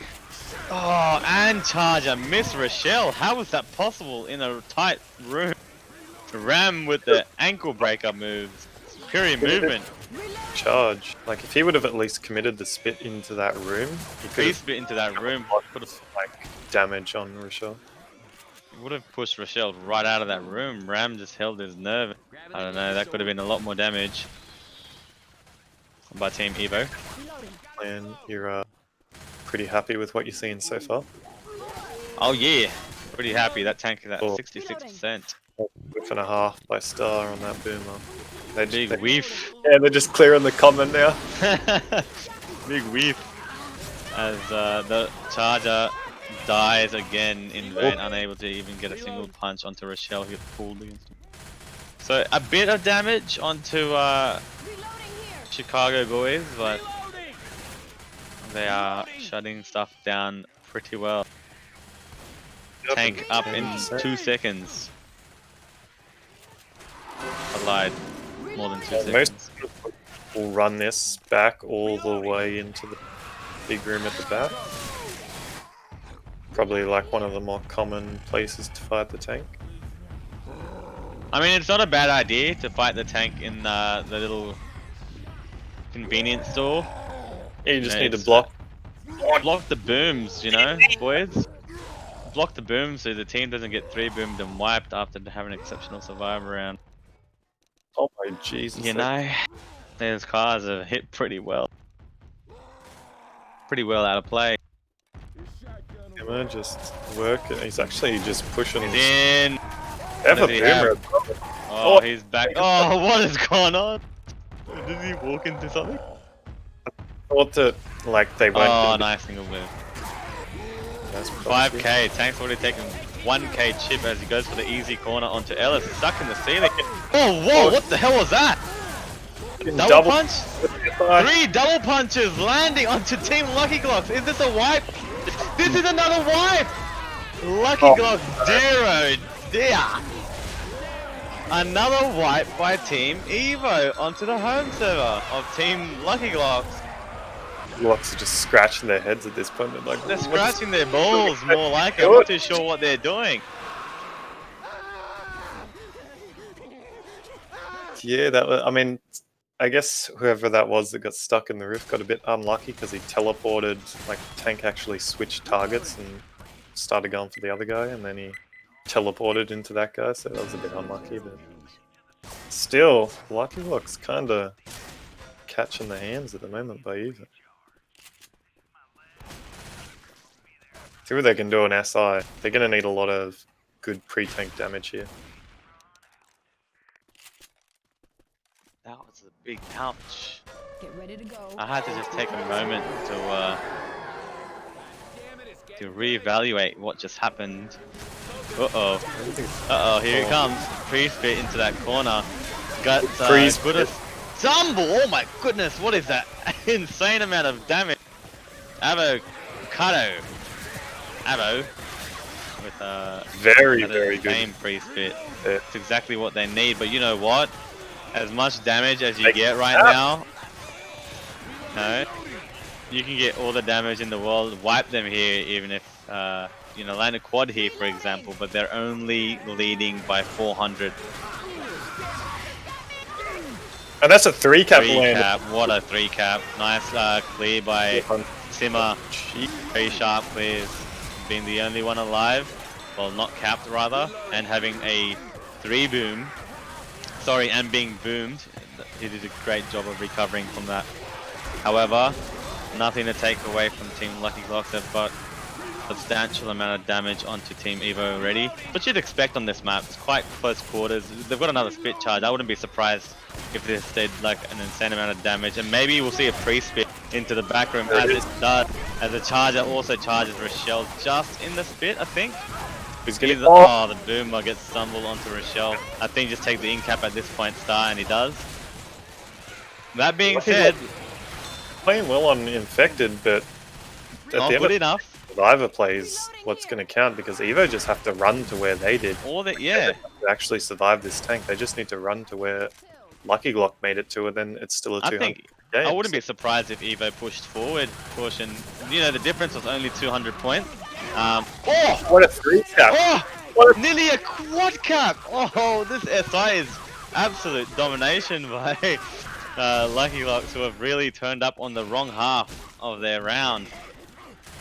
Oh, and Charger miss Rochelle. How was that possible in a tight room? Ram with the ankle breaker moves. Superior movement. Charge. Like if he would have at least committed the spit into that room, he could He have spit into that room. Could have like damage on Rochelle. would have pushed Rochelle right out of that room. Ram just held his nerve. I don't know. That could have been a lot more damage by Team Evo. And you're pretty happy with what you're seeing so far. Oh yeah, pretty happy. That tank is at Oh. 66%. Whiff and a half by Star on that boomer. Big whiff. Yeah, they're just clearing the comment now. Big whiff. As the Charger dies again in vain, unable to even get a single punch onto Rochelle, who pulled against him. So a bit of damage onto Chicago boys, but they are shutting stuff down pretty well. Tank up in 2 seconds. I lied. More than 2 seconds. Most people will run this back all the way into the big room at the back. Probably like one of the more common places to fight the tank. I mean, it's not a bad idea to fight the tank in the little convenience store. Yeah, you just Yeah, need to it's, block. Block the booms, you know, boys. Block the booms so the team doesn't get 3 boomed and wiped after having an exceptional survivor round. Oh my Jesus. You know, those cars are hit pretty well. Pretty well out of play. Emma just working. He's actually just pushing. He's in. They have a What does he have? boomer. Oh, Oh. he's back. Oh, what is going on? Did he walk into something? Thought that like they went. Oh, into- nice single move. That's probably- 5k. Tank's already taken 1k chip as he goes for the easy corner onto Ellis. Stuck in the ceiling. Oh, whoa, what the hell was that? Double punch? 3 double punches landing onto Team Luckyglock. Is this a wipe? This is another wipe! Luckyglock, dear. Another wipe by Team Evo onto the home server of Team Luckyglock. Locks are just scratching their heads at this point. They're like, They're "What's-" scratching their balls more like it. I'm not too sure what they're doing. Yeah, that was, I mean, I guess whoever that was that got stuck in the roof got a bit unlucky because he teleported, like Tank actually switched targets and started going for the other guy, and then he teleported into that guy, so that was a bit unlucky, but still, Luckyglock's kind of catching the hands at the moment by Eva. See what they can do in SI. They're going to need a lot of good pre-tank damage here. That was a big ouch. Get ready to go. I had to just take a moment to reevaluate what just happened. Uh-oh, here he comes. Pre-spit into that corner. Got Pre-spit. good stumble. Oh my goodness, what is that? Insane amount of damage. Avocado. Avo. With Very, another very good. same pre-spit. Yeah. It's exactly what they need, but you know what? As much damage as you They get right can- now, you can get all the damage in the world, wipe them here, even if, you know, land a quad here, for example, but they're only leading by 400. And that's a 3-cap 3 land. cap, what a 3 cap. Nice clear by Simmer. Very sharp clears. Being the only one alive, well, not capped rather, and having a 3 boom Sorry, and being boomed. He did a great job of recovering from that. However, nothing to take away from Team Luckyglock. They've got substantial amount of damage onto Team Evo already. What you'd expect on this map. It's quite close quarters. They've got another spit charge. I wouldn't be surprised if they stayed like an insane amount of damage. And maybe we'll see a pre-spit into the back room as it does. As the charger also charges Rochelle just in the spit, I think. Who's getting Oh, the boomer gets stumbled onto Rochelle. I think just take the in-cap at this point, Star, and he does. That being said, playing well on Infected, but at not the end good of enough. Survivor plays what's going to count because Evo just have to run to where they did. Or that, yeah. To actually survive this tank, they just need to run to where Luckyglock made it to, and then it's still a I 200 think game. I wouldn't be surprised if Evo pushed forward, caution. You know, the difference was only 200 points. Oh! What a 3-cap! Oh! Nearly a quad cap! Oh, this SI is absolute domination by Luckyglock, who have really turned up on the wrong half of their round.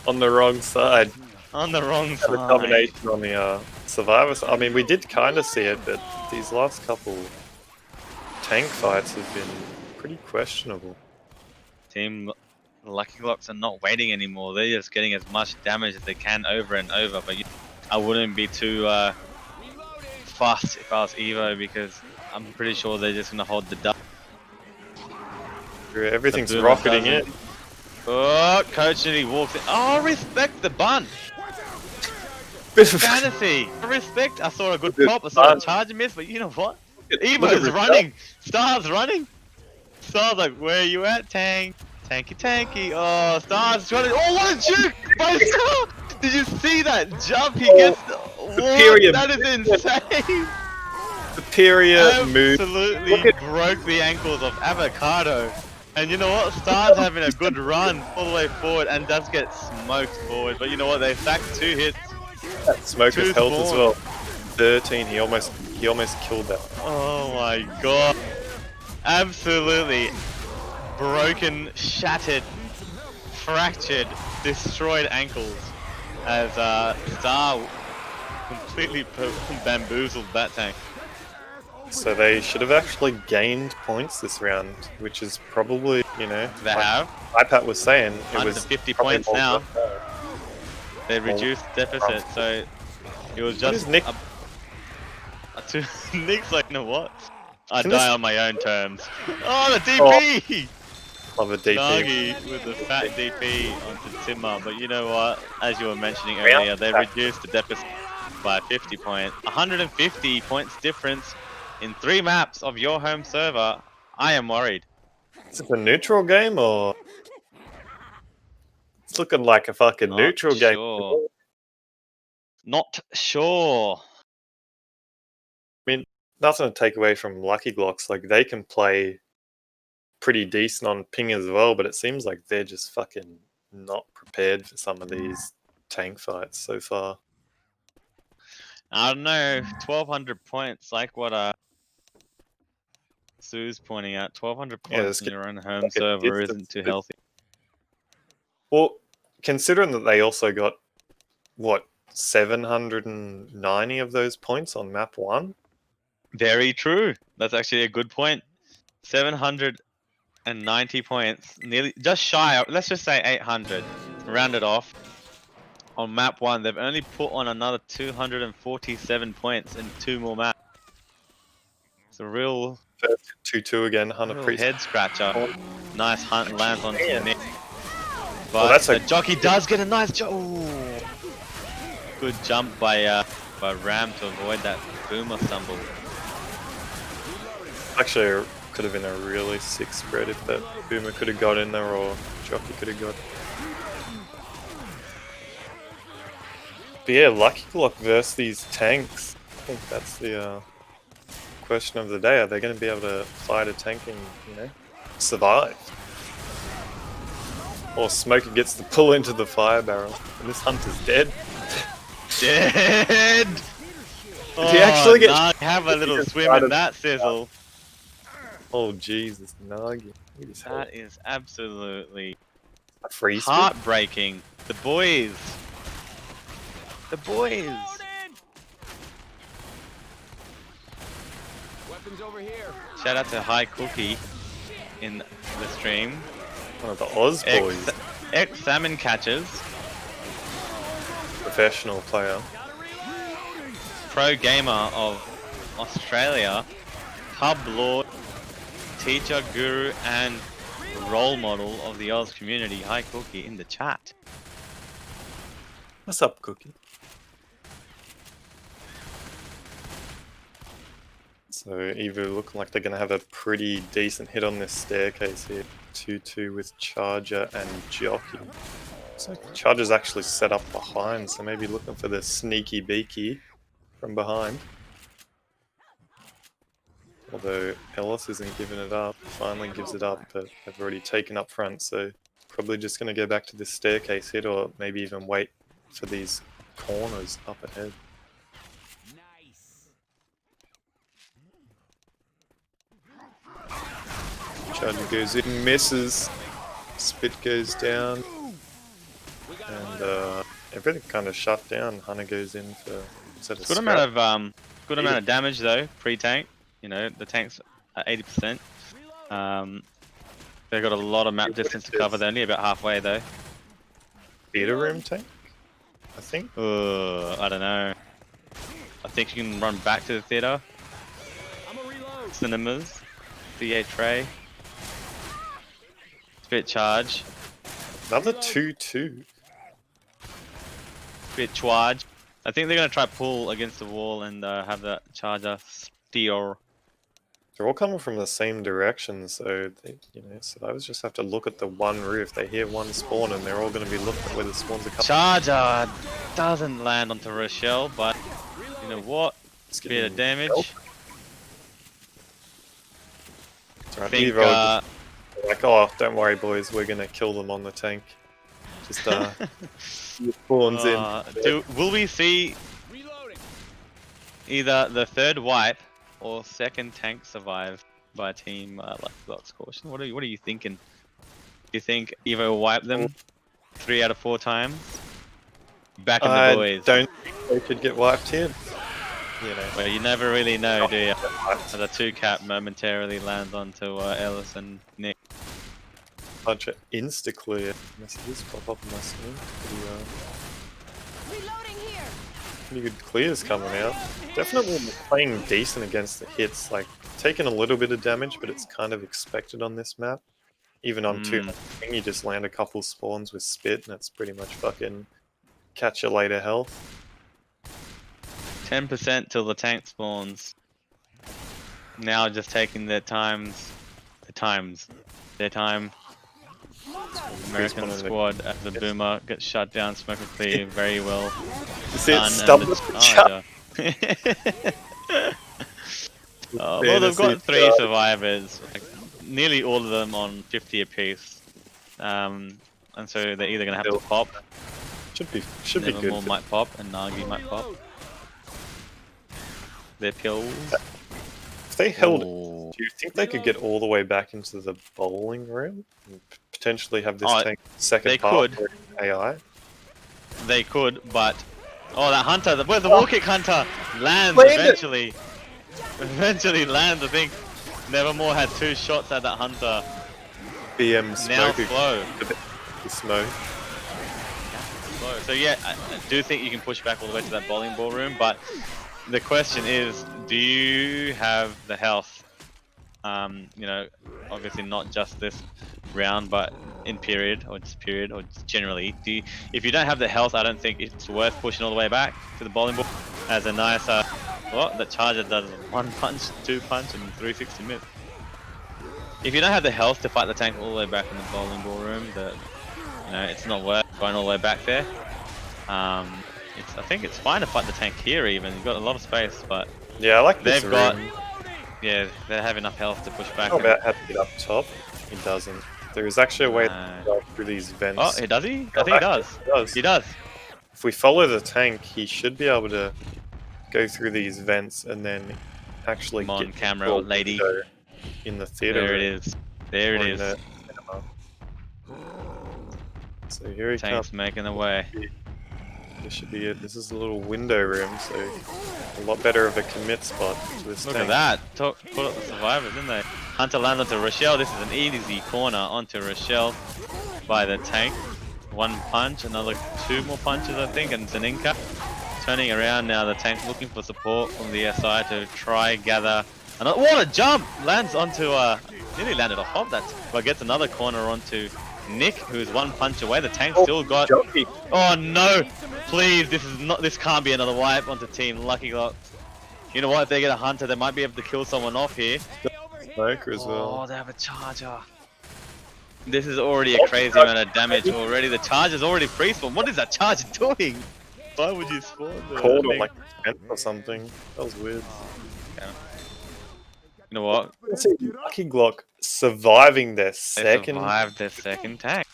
On the wrong side. On the wrong The side. domination on the Survivor side. I mean, we did kind of see it, but these last couple tank fights have been pretty questionable. Team Luckyglocks are not waiting anymore. They're just getting as much damage as they can over and over. But I wouldn't be too fussed if I was Evo, because I'm pretty sure they're just going to hold the dub. Everything's The boomer rocketing in. doesn't. Oh, Coach and he walks in. Oh, respect the bun. Fantasy. Respect. I saw a good pop. I saw a charge miss, but you know what? Evo's running. Star's running. Star's like, where you at, Tank? Tanky, tanky. Oh, Star's running. Oh, what a juke by Star. Did you see that jump? He gets. Superior. What? That is insane. Superior move. Absolutely broke the ankles of Avocado. And you know what? Star's having a good run all the way forward and does get smoked forward. But you know what? They stacked 2 hits. Smoker's health as well. 13. He almost killed that. Oh my god. Absolutely broken, shattered, fractured, destroyed ankles as Star completely bamboozled that tank. So they should have actually gained points this round, which is probably, you know, They have iPat was saying it was 150 probably points more now. than- They reduced deficit, so it was just Nick? Nick's like, you know what? I Can die this- on my own terms. Oh, the DP! Love a DP. Nagi with the fat DP onto Timmer, but you know what? As you were mentioning earlier, they reduced the deficit by 50 points. 150 points difference in 3 maps of your home server. I am worried. Is it a neutral game or? It's looking like a fucking Not neutral game. sure. Not sure. I mean, nothing to take away from Luckyglocks. Like, they can play pretty decent on ping as well, but it seems like they're just fucking not prepared for some of these tank fights so far. I don't know. 1,200 points, like what Sue's pointing out. 1,200 Yeah, points this in your own home like a server distance isn't too bit- healthy. Well, considering that they also got, what, 790 of those points on map 1? Very true. That's actually a good point. 790 points, nearly just shy of, let's just say 800. Round it off. On map 1, they've only put on another 247 points in 2 more maps. It's a real 2-2 again, Hunter Priest. head scratcher. Nice hunt lands on Man. Nick. Oh, But that's the a- jockey does get a nice jump. Good jump by Ram to avoid that boomer stumble. Actually, it could have been a really sick spread if that Boomer could have got in there or Jockey could have got. But yeah, Luckyglock versus these tanks. I think that's the question of the day. Are they going to be able to fight a tank and, you know, survive? Or Smoker gets the pull into the fire barrel, and this Hunter's dead. Dead! Did he actually get- nah, have a little just swim tried in to- that sizzle. Oh Jesus, Nagi. Look at his head. That is absolutely A free spin? heartbreaking. The boys. The boys. Weapons over here. Shout out to High Cookie in the stream. One of the Oz boys, Ex salmon catchers, professional player. pro gamer of Australia, hub lord, teacher, guru, and role model of the Oz community. High Cookie in the chat. What's up, Cookie? So Evo looking like they're going to have a pretty decent hit on this staircase here. 2-2 with Charger and Jockey. So Charger's actually set up behind, so maybe looking for the sneaky beaky from behind. Although Ellis isn't giving it up, finally gives it up, but they've already taken up front, so probably just going to go back to this staircase hit, or maybe even wait for these corners up ahead. Charger goes in, misses, Spit goes down, and everything kind of shut down. Hunter goes in for Good amount of damage though, pre-tank. You know, the tank's at 80%. They've got a lot of map distance to cover. They're only about halfway though. theater room tank, I think. I don't know. I think you can run back to the theater. Cinemas, CA tray. Spit charge. Another 2-2. Spit charge. I think they're gonna try pull against the wall and have that charger steer. They're all coming from the same direction, so they, survivors just have to look at the one roof. They hear one spawn, and they're all going to be looking at where the spawns are coming. Charger doesn't land onto Rochelle, but you know what? It's Bit of getting damage. It's I right, think, Evo like, oh, don't worry, boys, we're going to kill them on the tank. Just spawns in. Will we see either the third wipe or second tank survive by team Luckyglock's caution? What are you thinking? Do you think Evo will wipe them 3 out of 4 times? Back in the boys. I don't think they could get wiped here. Well, you never really know, do you? The 2-cap momentarily lands onto Ellis and Nick. Bunch of insta-clear messages pop up on my screen. Pretty good clears coming out. Definitely playing decent against the hits, like taking a little bit of damage, but it's kind of expected on this map. Even on 2, you just land a couple spawns with Spit, and it's pretty much fucking catch you later health. 10% till the tank spawns. Now just taking their time. American squad as the boomer gets shut down, smoke and clear very well. Well, they've got 3 survivors, like, nearly all of them on 50 apiece, and so they're either gonna have to pop. Should be good. Nevermore might pop, and Nagi might pop. Their pills. If they held, do you think they could get all the way back into the bowling room and potentially have this tank second part for AI? They could, but that hunter, where's the wall kick hunter? Lands eventually. Eventually lands. I think Nevermore had 2 shots at that hunter. BM now smoke. slow. The smoke. Slow. So yeah, I do think you can push back all the way to that bowling ball room, but the question is, do you have the health? Obviously not just this round, but in period, or just generally. If you don't have the health, I don't think it's worth pushing all the way back to the bowling ball. As a nice, the charger does 1 punch, 2 punch, and 360 miss. If you don't have the health to fight the tank all the way back in the bowling ball room, it's not worth going all the way back there. I think it's fine to fight the tank here even. You've got a lot of space, but yeah, I like this room. They have enough health to push back. How about how to get up top? He doesn't. There is actually a way to go through these vents. Oh, does he? I think he does. He does. If we follow the tank, he should be able to go through these vents and then actually get on camera, lady. In the theater. There it is. There it is. So here he Tank's comes. making the way. This should be it. This is a little window room, so a lot better of a commit spot to this Look tank. at that. Caught up the survivors, didn't they? Hunter lands onto Rochelle. This is an easy corner onto Rochelle by the tank. One punch, another 2 more punches, I think, and it's an in-cap. Turning around now, the tank looking for support from the SI to try gather another. What a jump! Lands onto nearly landed a hob that, but gets another corner onto Nick, who's 1 punch away. The tank still got. Oh no! Please, this can't be another wipe onto Team Luckyglock. You know what? If they get a hunter, they might be able to kill someone off here. Smoker as well. Oh, they have a charger. This is already a crazy amount of damage already. The charger's already pre-spawned. What is that charger doing? Why would you spawn there? Called on like 10 or something. That was weird. You know what? Let's see, Luckyglock surviving their They second. survived their second tank.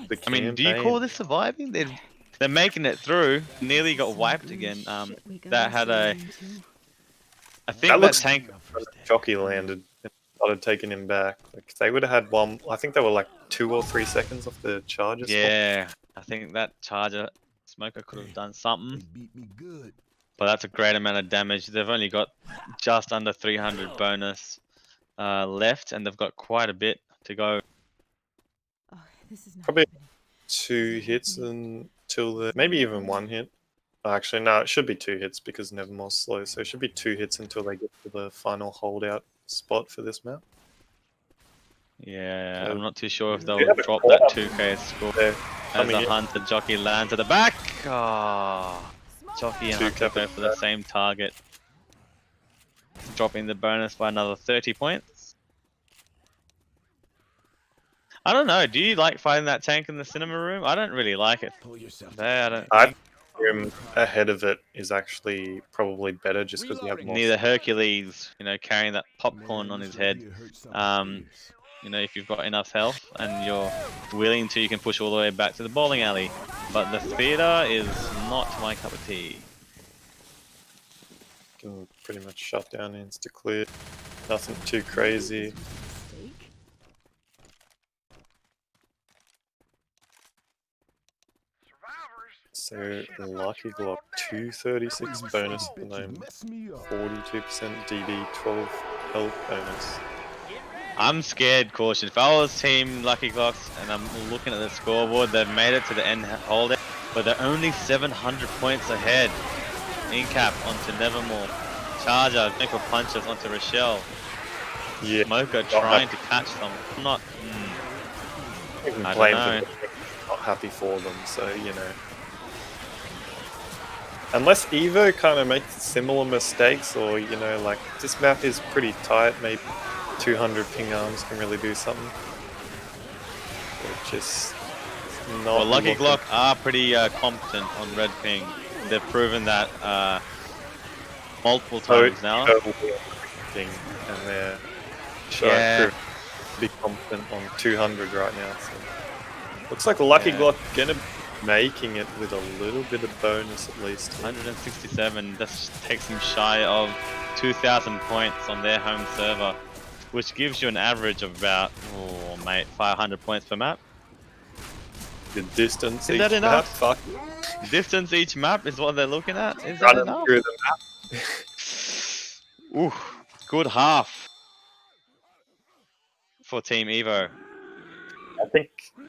The I mean, do you campaign. call this surviving? They're making it through. Nearly got wiped again. That had a. I think That that looks- tank. Jockey landed and started taking him back. Like they would have had one. I think they were like 2 or 3 seconds off the charger. Yeah, I think that charger smoker could have done something. Beat me good. But that's a great amount of damage. They've only got just under 300 bonus left, and they've got quite a bit to go. Oh, this is not Probably happening. 2 hits until the maybe even 1 hit. Actually, no, it should be 2 hits because Nevermore's slow, so it should be 2 hits until they get to the final holdout spot for this map. Yeah, So- I'm not too sure if You they'll have a drop call that up 2k score. There, As coming the in. Hunter Jockey lands at the back. Oh, Jockey and 2 Hunter go cap for the same target. Dropping the bonus by another 30 points. I don't know, do you like fighting that tank in the cinema room? I don't really like it. Pull yourself. There, I don't. I room ahead of it is actually probably better just because you have more. Neither Hercules, carrying that popcorn on his head. If you've got enough health and you're willing to, you can push all the way back to the bowling alley. But the speeder is not my cup of tea. Can pretty much shut down insta clear. Nothing too crazy. So Luckyglock 236 bonus at the moment, 42% DD, 12 health bonus. I'm scared, caution. If I was Team Luckyglock and I'm looking at the scoreboard, they've made it to the end holdout, but they're only 700 points ahead. In-cap onto Nevermore. Charger, nickel punches onto Rochelle. Yeah, Smoker trying to catch them. Not. even I don't blame know. them. Not happy for them, so you know. Unless Evo kind of makes similar mistakes, or like this map is pretty tight, maybe 200 ping arms can really do something. But just not. Well, Luckyglock are pretty competent on red ping. They've proven that multiple times now. Thing, and they're Yeah. be competent on 200 right now. So. Looks like Luckyglock gonna be making it with a little bit of bonus at least. 167. That takes them shy of 2,000 points on their home server, which gives you an average of about, 500 points per map. The distance. Is that each enough? map, fuck. Distance each map is what they're looking at. Is that Running enough? through the map. Ooh, good half for Team Evo. I think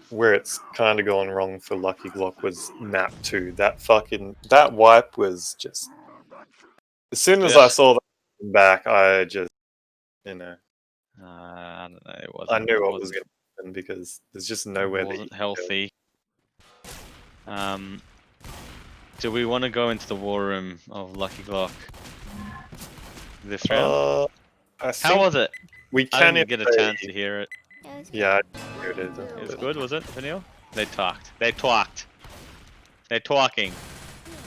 where it's kind of gone wrong for Luckyglock was map 2. That wipe was just. As soon as I saw that back, I just, I don't know. It wasn't. I knew it what was going to happen because there's just nowhere It that you wasn't can healthy. Do we want to go into the war room of Luckyglock this round? go. I How think was it? we I can didn't get a chance to hear it. Yeah, here it is. It was good, was it, Vanille? They talked. They talked. They're talking.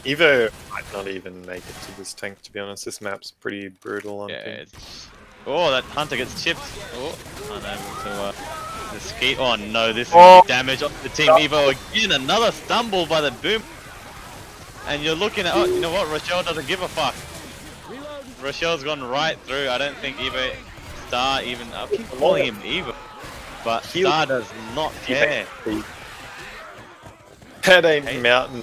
Evo might not even make it to this tank, to be honest. This map's pretty brutal on Yeah, ping. it's... Oh, that hunter gets chipped. Oh, unable to escape. Oh no, this is damage on the Team Evo again. Another stumble by the boom. And you're looking at, you know what? Rochelle doesn't give a fuck. Rochelle's gone right through. I don't think Evo Star even. I keep calling him Evo, but Star does not care. That ain't mountain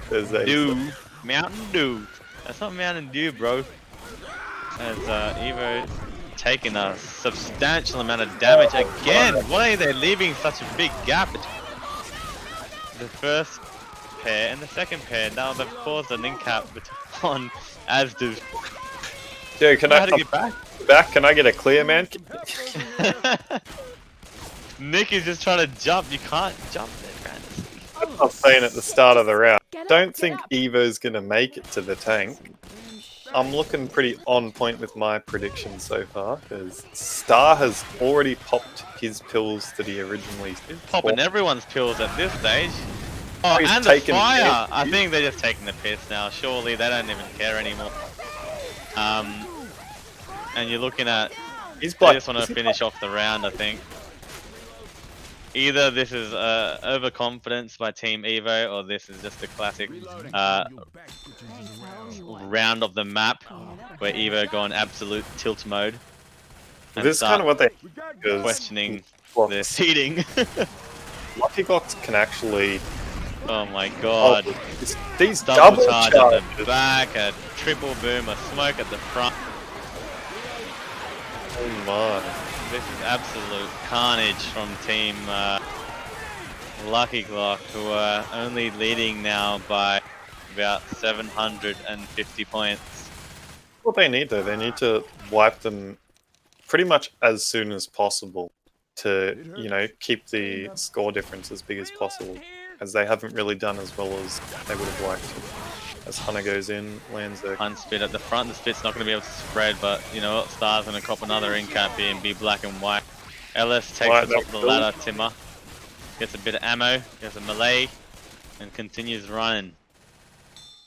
There's a Dew. Mountain Dew. That's not Mountain Dew, bro. As Evo taking a substantial amount of damage again. Why are they leaving such a big gap between the first pair and the second pair? Now they've caused an in-cap on Asda's. Dude, can How I to come get back? back? Can I get a clear, man? Nick is just trying to jump. You can't jump there, man. I was saying at the start of the round. Get up, Don't get think up. Evo's gonna make it to the tank. I'm looking pretty on point with my predictions so far, because Star has already popped his pills that he originally. He's popping everyone's pills at this stage. Oh, He's and the taking fire! piss. I think they're just taking the piss now. Surely they don't even care anymore. And you're looking at. He's They black. just want to finish off the round, I think. Either this is overconfidence by Team Evo, or this is just a classic Reloading. round of the map where Evo go on absolute tilt mode and This is kind of what they We got because questioning well, their seating. Luckyglock can actually. Oh my god. These Double double charge charges. at the back, a triple boom, a smoke at the front. Oh my. This is absolute carnage from Team Luckyglock, who are only leading now by about 750 points. What they need though, they need to wipe them pretty much as soon as possible to, you know, keep the score difference as big as possible, as they haven't really done as well as they would have liked. As Hunter goes in, lands a Unspit at the front, the spit's not going to be able to spread, but you know what, Star's going to cop another in-cap here and be black and white. LS takes Right, the top of the that ladder, Timmer. Gets a bit of ammo, gets a melee, and continues running.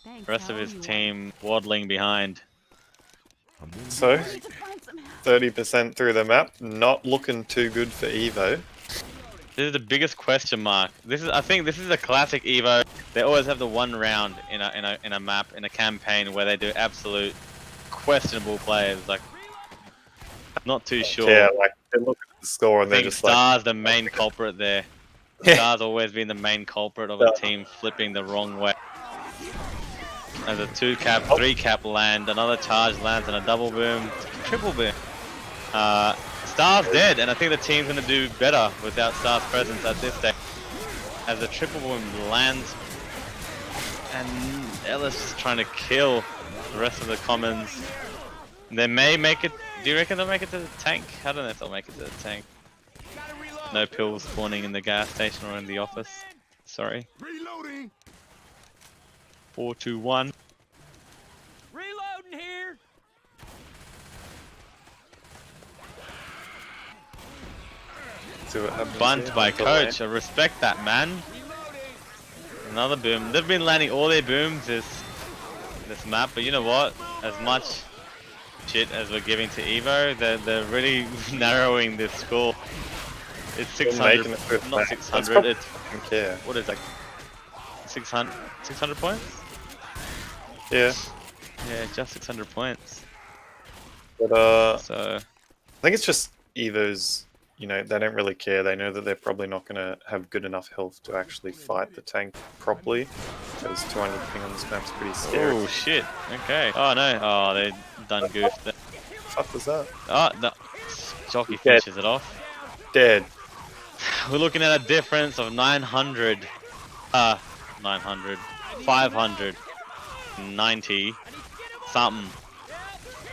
Thanks, The rest of how his you team waddling behind. so want? Need to find some help. 30% through the map, not looking too good for Evo. This is the biggest question mark. I think this is a classic Evo. They always have the one round in a map, in a campaign, where they do absolute questionable plays. Like, I'm not too sure. Yeah, like they look at the score and I they're think just like, Star's the main culprit there. Yeah. Star's always been the main culprit of a team flipping the wrong way. As a 2-cap, 3-cap land, another charge lands, and a double boom, triple boom. Star's dead, and I think the team's going to do better without Star's presence at this stage. As the triple boom lands, and Ellis is trying to kill the rest of the commons. They may make it. Do you reckon they'll make it to the tank? I don't know if they'll make it to the tank. No pills spawning in the gas station or in the office. Sorry. Reloading. 4, 2, 1. Reloading here. see what happens. Bunt here. by Until coach. I respect that, man. Another boom. They've been landing all their booms this map, but you know what? As much shit as we're giving to Evo, they're really narrowing this score. It's They're 600, making it through the not map. 600. It's I don't care. what is it? 600 points? Yeah, Yeah, just 600 points. but So I think it's just Evo's, you know, they don't really care. They know that they're probably not going to have good enough health to actually fight the tank properly. Because 200 ping on this map's pretty scary. oh shit. Okay. Oh no. Oh, they done goofed. What the fuck was that? Oh no. Jockey He's dead. finishes it off. Dead. We're looking at a difference of 900. 900. 590 something.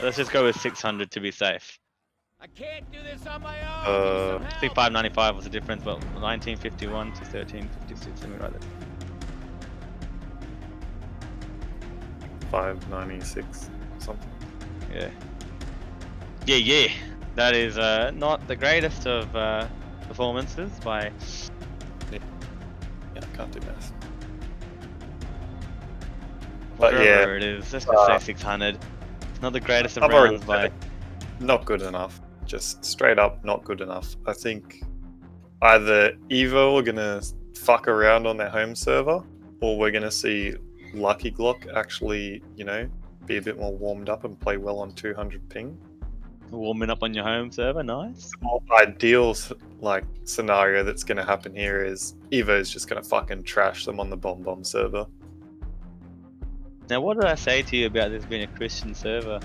Let's just go with 600 to be safe. I can't do this on my own. I think 595 was the difference, but 1951 to 1356. Let me write that. 596 something. Yeah. Yeah. That is not the greatest of performances by. Yeah, I can't do math. But Whatever yeah, it is. Let's just say 600. It's not the greatest of I've already rounds by. said not good enough. Just straight up not good enough. I think either Evo are gonna fuck around on their home server, or we're gonna see Luckyglock actually, you know, be a bit more warmed up and play well on 200 ping. Warming up on your home server, nice. The more ideal like scenario that's gonna happen here is Evo's just gonna fucking trash them on the bomb server. Now, what did I say to you about this being a Christian server?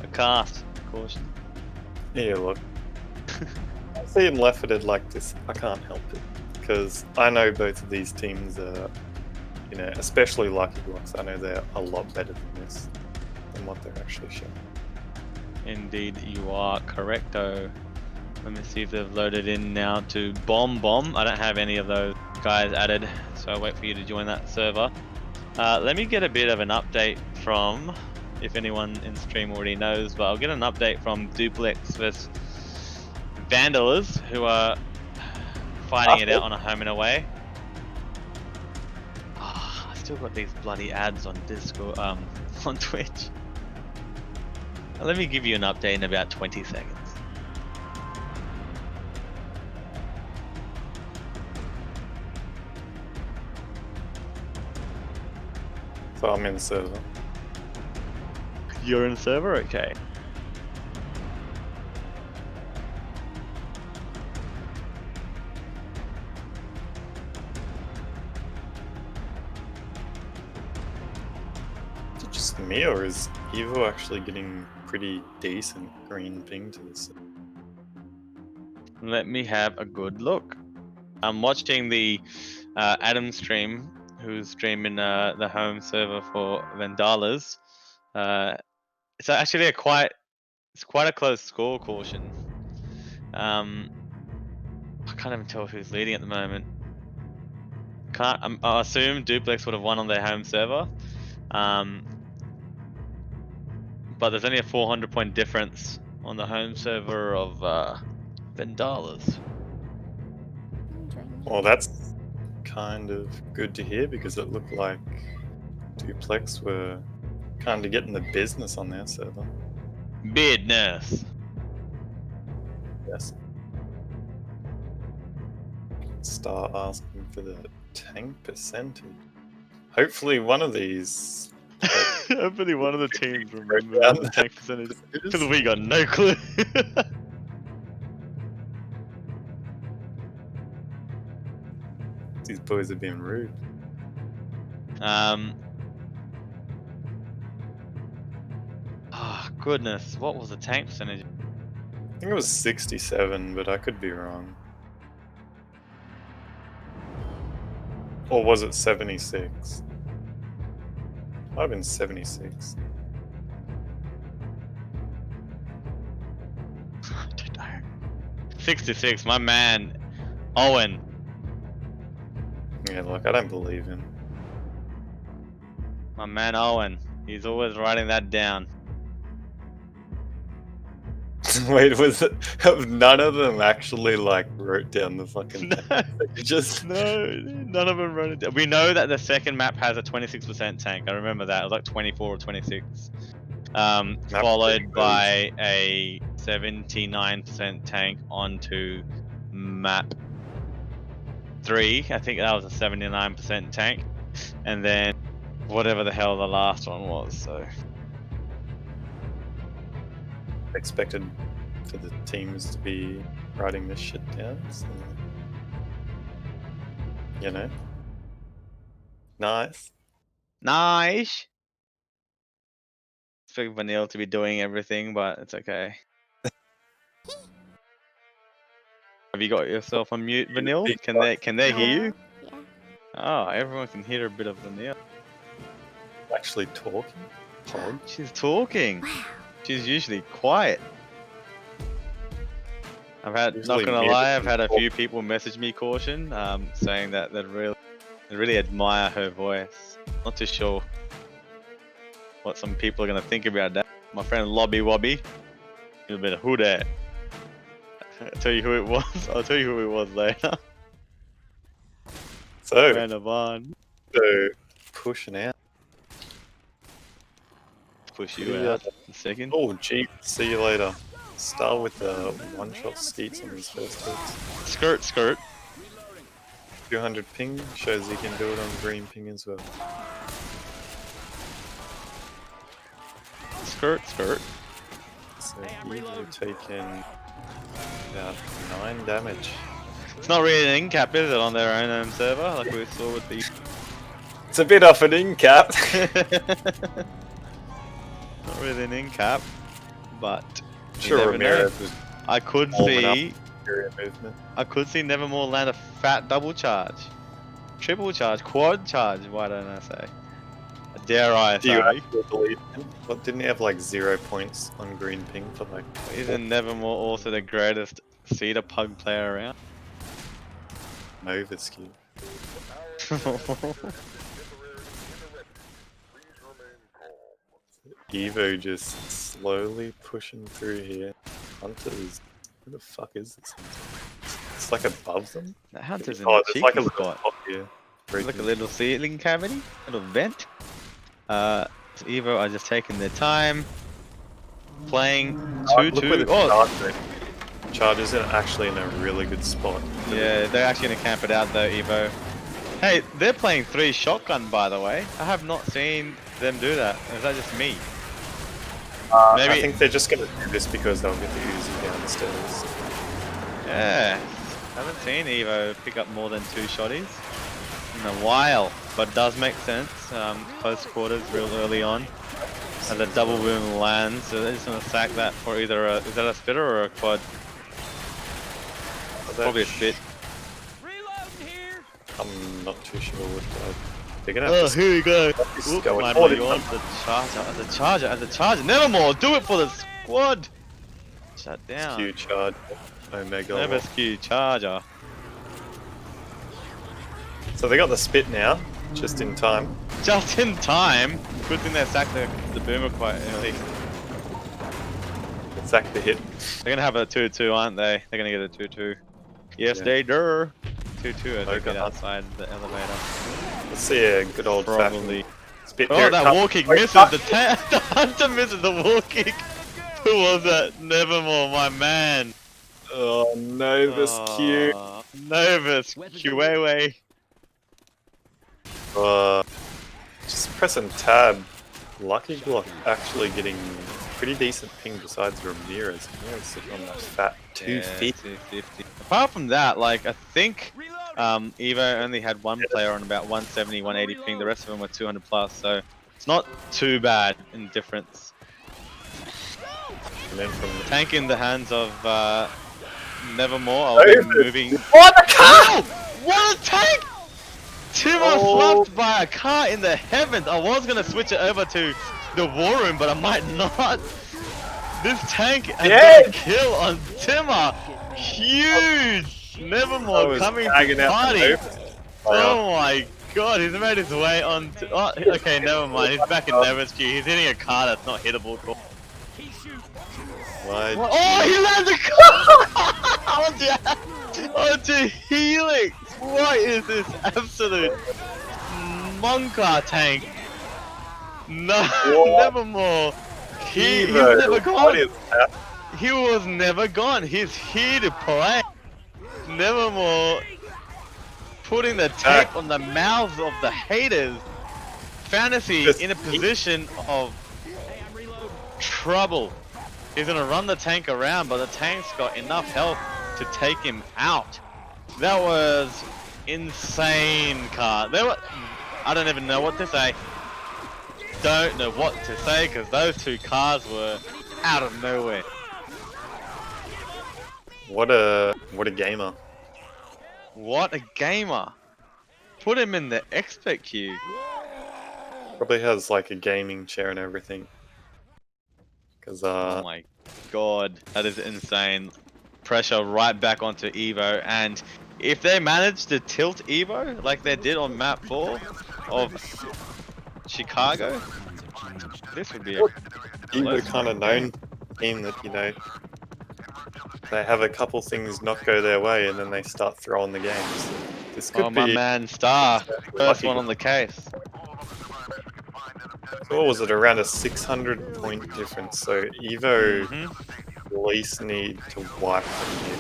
A cast, caution. Yeah, look. Seeing Left 4 Dead like this, I can't help it. Because I know both of these teams are, you know, especially Luckyglock, I know they're a lot better than this, than what they're actually showing. Indeed, you are correcto. Let me see if they've loaded in now to Bomb. I don't have any of those guys added, so I'll wait for you to join that server. Let me get a bit of an update from, if anyone in stream already knows, but I'll get an update from Duplex vs Vandals, who are fighting it out on a home and away. I still got these bloody ads on Discord, on Twitch. Let me give you an update in about 20 seconds. So I'm in the server. You're in the server? Okay. Is it just me, or is Evo actually getting pretty decent green ping to this? Let me have a good look. I'm watching the Adam stream, who's streaming the home server for Vandalas. It's actually it's quite a close score, caution. I can't even tell who's leading at the moment. I assume Duplex would have won on their home server. But there's only a 400-point difference on the home server of Vandalas. Well, that's kind of good to hear, because it looked like Duplex were kind of getting the business on their server. Business. Yes. Start asking for the tank percentage. Hopefully one of these... Hopefully one of the teams remembers the tank percentage. Because we got no clue. These boys are being rude. Oh, goodness. What was the tank percentage? I think it was 67, but I could be wrong. Or was it 76? Might have been 76. I don't know. 66, my man, Owen. Yeah, look, I don't believe him. My man Owen. He's always writing that down. Wait, was it? None of them actually like wrote down the fucking. No. You just No, none of them wrote it down. We know that the second map has a 26% tank. I remember that. It was like 24 or 26. Followed by a 79% tank onto map 3. I think that was a 79% tank. And then whatever the hell the last one was, so. expected for the teams to be writing this shit down. So, you know, nice. Nice. Expect Vanille to be doing everything, but it's okay. Have you got yourself on mute, Vanille? Can they hear you? Yeah. Oh, everyone can hear a bit of Vanille. Actually talking. Pod. She's talking. Wow. She's usually quiet. Not Usually gonna muted lie, I've and had a talk. few people message me, caution, saying that they really admire her voice. Not too sure what some people are gonna think about that. My friend Lobby Wobby, he's a bit of who that. I'll tell you who it was. I'll tell you who it was later. So, Friend of on. pushing out. Push you Yeah. out in a second. Oh, gee. See you later. Start with the one-shot skeets on these first hits. Skirt, skirt. 200 ping shows you can do it on green ping as well. Skirt, skirt. So you've taken about 9 damage. It's not really an in-cap, is it, on their own home server, like we saw with the... It's a bit off an in cap. Not really an in cap, but you Sure, never Ramirez know. was I could warming up see, area movement. I could see Nevermore land a fat double charge, triple charge, quad charge. Why don't I say? Dare I Do you say? actually believe him? What, didn't he have like 0 points on green ping for like... Isn't Nevermore also the greatest cedar pug player around? Nova skew? Evo just slowly pushing through here. Hunters, who the fuck is this? It's like above them? The Hunter's in Oh, the there's cheeky like a little spot. spot here. Like a little ceiling cavity, little vent. So Evo are just taking their time, playing 2-2. Oh, Chargers are actually in a really good spot. yeah, they're actually gonna camp it out though, Evo. Hey, they're playing 3 shotgun by the way. I have not seen them do that. Is that just me? Maybe. I think they're just gonna do this because they'll get the Uzi downstairs. Yeah, haven't seen Evo pick up more than 2 shotties in a while, but it does make sense. Close quarters real early on, and the double boom lands, so they're just gonna sack that for either a, is that a spitter or a quad? Probably a spit. Reloading here. I'm not too sure what they're gonna have to Here we go. This is Oop, going my forward. you want the charger. Nevermore, do it for the squad. Shut down. Q charge. Omega. Never skew charger. So they got the spit now, just in time. Just in time. Good thing they sacked the boomer quite early. Sack the hit. They're gonna have a 2-2, aren't they? They're gonna get a 2-2. Yes, Yeah. they do. 2-2 as they Okay. get outside the elevator. Let's see a good old Probably. spit. Oh, here. that wall kick misses. The Hunter misses the wall kick. Who was that? Nevermore, my man. Oh, Novus Q. Novus QA. Just pressing tab. Luckyglock actually getting pretty decent ping besides Ramirez. Ramirez sitting on that fat 250. 250. Apart from that, like, I think Evo only had one player on about 170, 180 ping. The rest of them were 200 plus, so it's not too bad in difference. And then from Tank in the hands of Nevermore. I'll be moving. What the car? What a tank! Timo slapped by a car in the heavens. I was gonna switch it over to the war room, but I might not. This tank has got a kill on Timo. Huge! Nevermore coming to party. Oh my god, he's made his way on. Oh, okay, never mind. He's back in Never's queue. He's hitting a car that's not hittable. Oh, he lands a car onto Helix. What is this absolute Monka tank? No, Nevermore. He's never gone. He was never gone. He's here to play. Nevermore putting the tape on the mouths of the haters. Fantasy in a position of trouble. He's gonna run the tank around, but the tank's got enough health to take him out. That was insane, car. I don't even know what to say. Don't know what to say because those 2 cars were out of nowhere. What a gamer. What a gamer. Put him in the expert queue. Probably has like a gaming chair and everything. Cause Oh my god, that is insane. Pressure right back onto Evo, and if they manage to tilt Evo like they did on map 4 of Chicago, this would be a Evo kind of known team that, you know, they have a couple things not go their way and then they start throwing the games. This could be my man Star, first one on the case. So what was it, around a 600 point difference, so Evo at least need to wipe them here.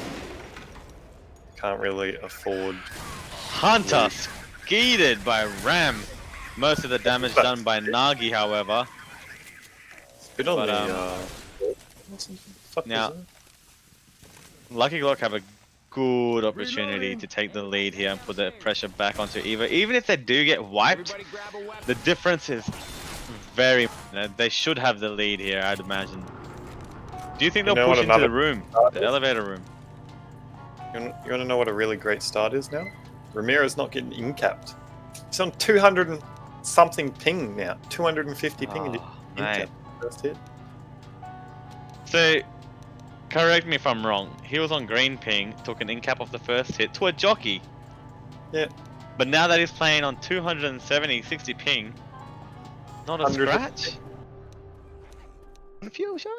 Can't really afford... Hunter skeeted by Ram. Most of the damage done by Nagi, however. Spit on the... now, Luckyglock have a good opportunity to take the lead here and put the pressure back onto Eva. Even if they do get wiped, Everybody grab a weapon. the difference is very. They should have the lead here, I'd imagine. Do you think You they'll know push what into the another room, start the is? elevator room? You want to know what a really great start is now? Ramirez not getting in-capped. He's on 200 and something ping now. 250 ping Oh, mate. in-capped. First hit. So, correct me if I'm wrong. He was on green ping, took an in-cap off the first hit to a jockey. Yeah. But now that he's playing on 270, 60 ping, not a 100. scratch. A fuel shot.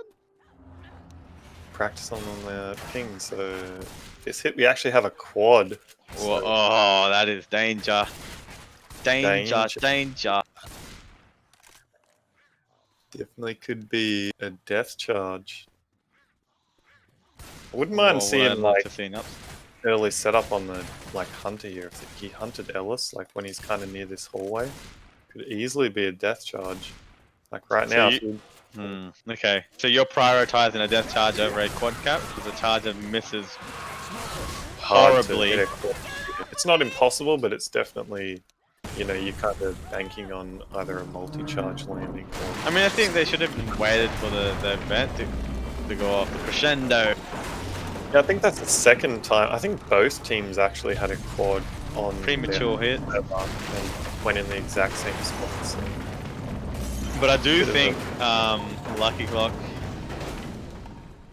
Practice on the ping, so this hit we actually have a quad. Whoa, So oh, that is danger. Danger, Danger. danger. definitely could be a death charge. I wouldn't mind What would I seeing love like to see an early setup on the Hunter here. If he hunted Ellis, like when he's kind of near this hallway, could easily be a death charge. Like right So now, you- if you- Okay, so you're prioritizing a death charge over a quad cap because the charger misses hard to horribly. hit a quad. It's not impossible, but it's definitely, you know, you're kind of banking on either a multi-charge landing or I mean, I think they should have waited for the event to go off the crescendo. yeah, I think that's the second time. I think both teams actually had a quad on Premature their hit. lever and went in the exact same spot. So. But I do Bit of think Luckyglock.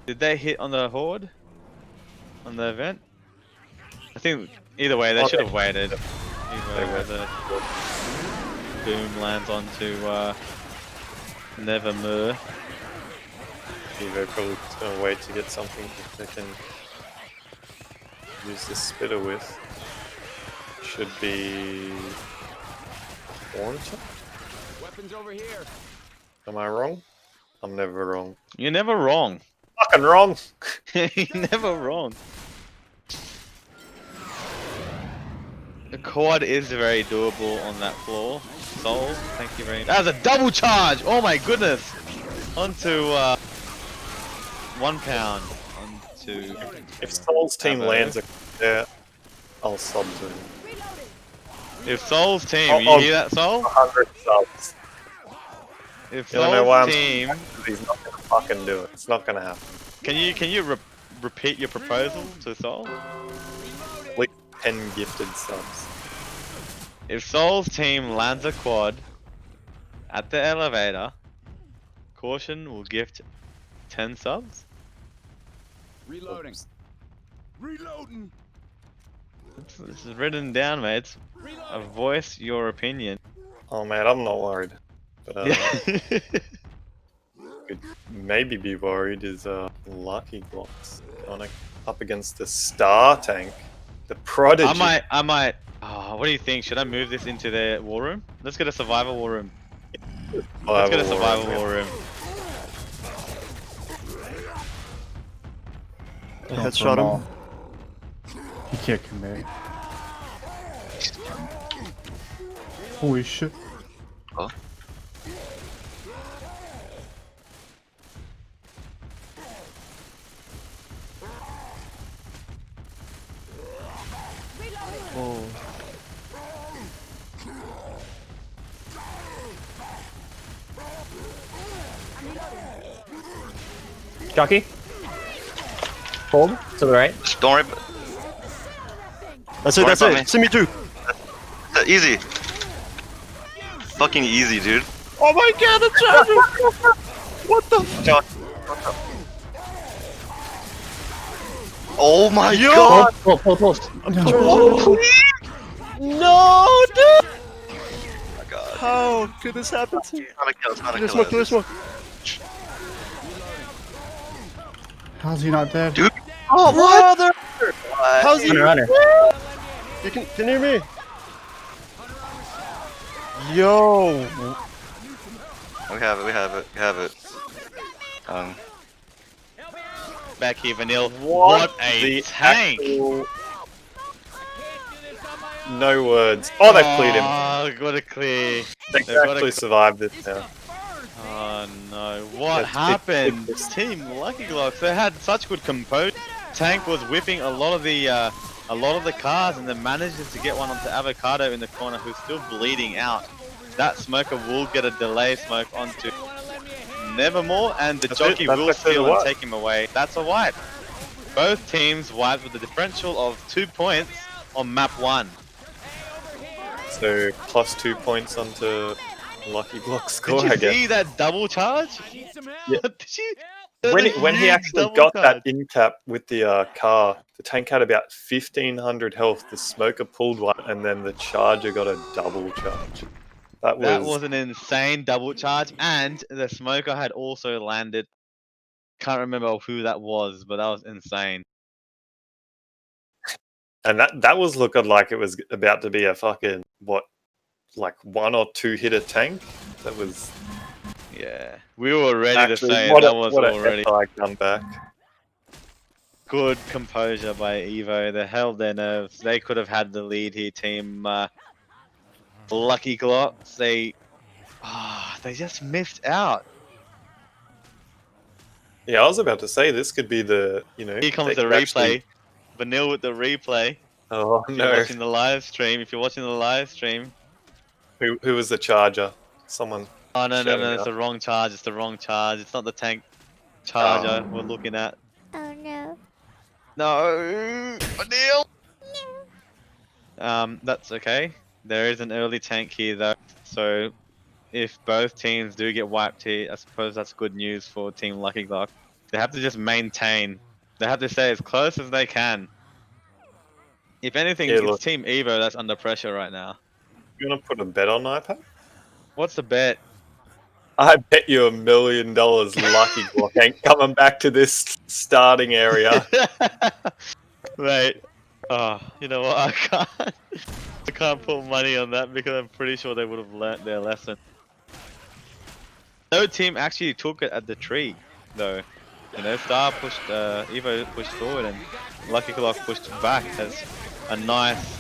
Did they hit on the horde? On the event? I think either way they Oh, should they- have waited. They Either way went. the boom lands onto Nevermore. They're probably just gonna wait to get something that they can use this spitter with. Should be Thornton? Weapons over here. Am I wrong? I'm never wrong. You're never wrong. Fucking wrong! You're never wrong. The quad is very doable on that floor. Soul, thank you very much. That was a double charge! Oh my goodness! Onto 1 pound. Onto If Soul's team Bravo. lands a there, I'll sub to him. If Soul's team, Oh, you oh. hear that, Soul? 100 subs. If You don't know why Soul's I'm team, He's not gonna fucking do it. It's not gonna happen. can you repeat your proposal to Soul? At least 10 gifted subs. If Soul's team lands a quad at the elevator, Caution will gift 10 subs. Reloading. Reloading. This is written down, mates. Voice your opinion. Oh man, I'm not worried. But Yeah. could maybe be worried is Luckyglocks going up against the Star Tank, the Prodigy. I might. Oh, what do you think? Should I move this into their war room? Let's get a survival war room. Let's get a survival war room. I headshot him. He can't commit. Holy shit. Oh. Oh. Jockey. Hold to the right. Just don't worry. That's it, Don't that's worry about it. See me too. Easy. Fucking easy, dude. Oh my god, a charger! What the f- Jock. Oh my Yo! god! Pull. I'm trying No, dude! Oh my god. How could this happen to me? It's not a kill, it's not a There's kill. smoke, there's smoke. How's he not dead? Dude, Oh, brother! what? How's he? Runner. You can you hear me? Yo! We have it. Back here, Vanille. What What a the tank! actual- No words. Oh, they cleared him. Oh, got a clear. They they've got actually a- survived this now. Oh no, what That's- happened? it's- Team Luckyglock, they had such good composure tank was whipping a lot of the cars, and then manages to get one onto Avocado in the corner, who's still bleeding out. That smoker will get a delay smoke onto Nevermore, and the jockey will steal and take him away. That's a wipe. Both teams wiped with a differential of 2 points on map 1. So plus 2 points onto Luckyglock score, Did I you guess. see that double charge? Yeah. Did When he actually double got charge. that in cap with the car, the tank had about 1500 health. The smoker pulled one, and then the charger got a double charge. That was an insane double charge, and the smoker had also landed. Can't remember who that was, but that was insane. and that was looking like it was about to be a fucking like 1 or 2 hitter tank. That was Yeah, we were ready actually to say what that a, was what already a comeback. good composure by Evo. They held their nerves. They could have had the lead here, team Luckyglock. They just missed out. Yeah, I was about to say this could be the Here comes they the could replay. actually- Vanille with the replay. Oh If you're no! watching the live stream, Who was the charger? Someone. oh no, shouting it's out. the wrong charge. It's the wrong charge. It's not the tank charger we're looking at. Oh no. No, Vanille. That's okay. There is an early tank here though, so if both teams do get wiped here, I suppose that's good news for Team Luckyglock. They have to just maintain. They have to stay as close as they can. If anything, Yeah, it's look. Team Evo that's under pressure right now. You want to put a bet on iPad? What's the bet? I bet you $1 million Luckyglock ain't coming back to this starting area. Mate, oh, you know what? I can't put money on that because I'm pretty sure they would have learnt their lesson. No team actually took it at the tree, though. You know, Star pushed, Evo pushed forward, and Luckyglock pushed back. That's a nice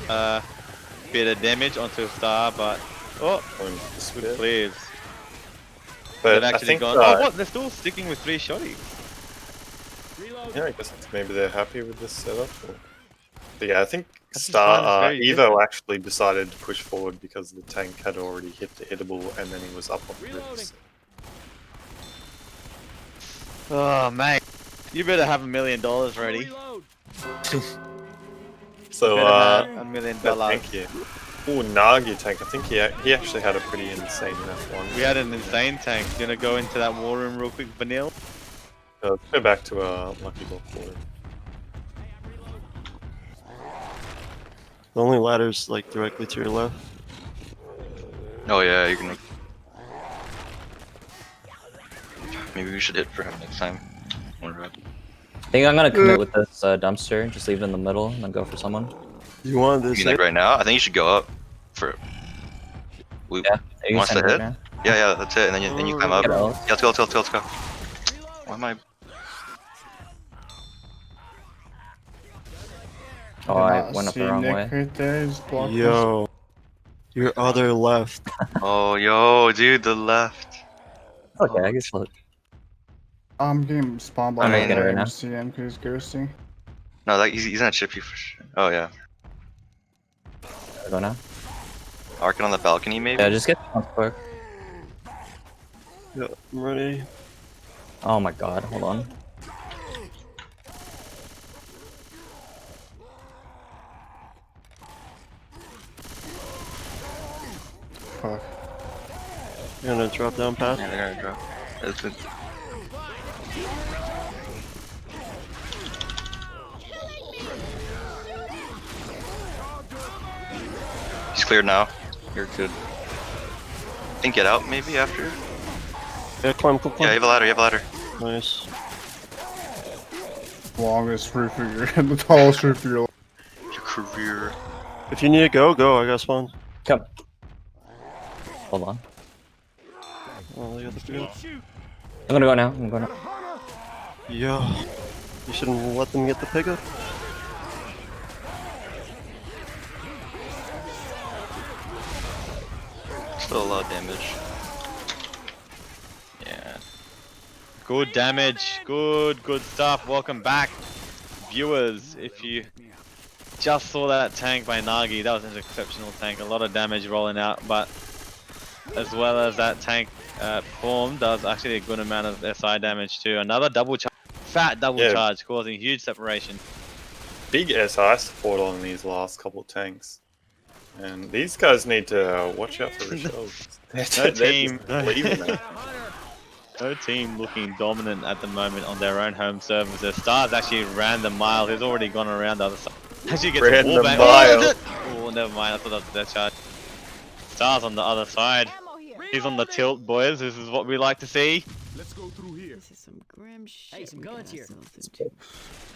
bit of damage onto Star, but good clears. But They've I actually think gone. Oh, what? They're still sticking with 3 shotties. yeah, I guess maybe they're happy with this setup. But yeah, I think just find this very Evo different. actually decided to push forward because the tank had already hit the hittable, and then he was up on the roofs. Oh, mate. You better have $1 million ready. So Better have $1 million. that tank here. Oh, Nagi tank. I think he actually had a pretty insane F1. We had an insane tank. You gonna go into that war room real quick, Vanille? Let's go back to Luckyglock forward. The only ladder's like directly to your left. Oh yeah, you can. Maybe we should hit for him next time. I think I'm gonna commit with this dumpster. Just leave it in the middle and then go for someone. You want You this? mean like right now? I think you should go up for. We, Yeah. You wants can to send it hit? right now. yeah, that's it. And then you climb up. Get Yeah, out. let's go. Why am I? Oh, I went up the wrong way. Right there is blocked. Yo, your other left. Oh, yo, dude, the left. Okay, I guess look. I'm getting spawned by I'm gonna get it right now. MCM because ghosting. No, he's gonna chip you for sure. Oh yeah. I go now. Arcing on the balcony, maybe. Yeah, just get on quick. Yeah, I'm ready. Oh my god, hold on. Fuck. You're gonna drop down path. Yeah, they're gonna drop. That's it. He's cleared now. You're good. Think get out maybe after. Yeah, climb. Yeah, you have a ladder. Nice. Longest roof of your the tallest roof of your life. Your career. If you need to go, go. I got spawn. Come. Hold on. Oh, they got the field. I'm gonna go now. Yo, you shouldn't let them get the pickup. Still a lot of damage. Yeah. Good damage. Good stuff. Welcome back. viewers, if you just saw that tank by Nagi, that was an exceptional tank. A lot of damage rolling out, but as well as that tank performed, does actually a good amount of SI damage too. Another double charge, fat double charge, causing huge separation. Big SI support on these last couple tanks. And these guys need to watch out for Rochelle's. No team looking dominant at the moment on their own home servers. The Stars actually ran the mile. He's already gone around the other side. Actually gets a wallbang. Oh, never mind. I thought that was a death charge. Stars on the other side. He's on the tilt, boys. This is what we like to see. Let's go through here. This is some grim shit. Hey, some guns here.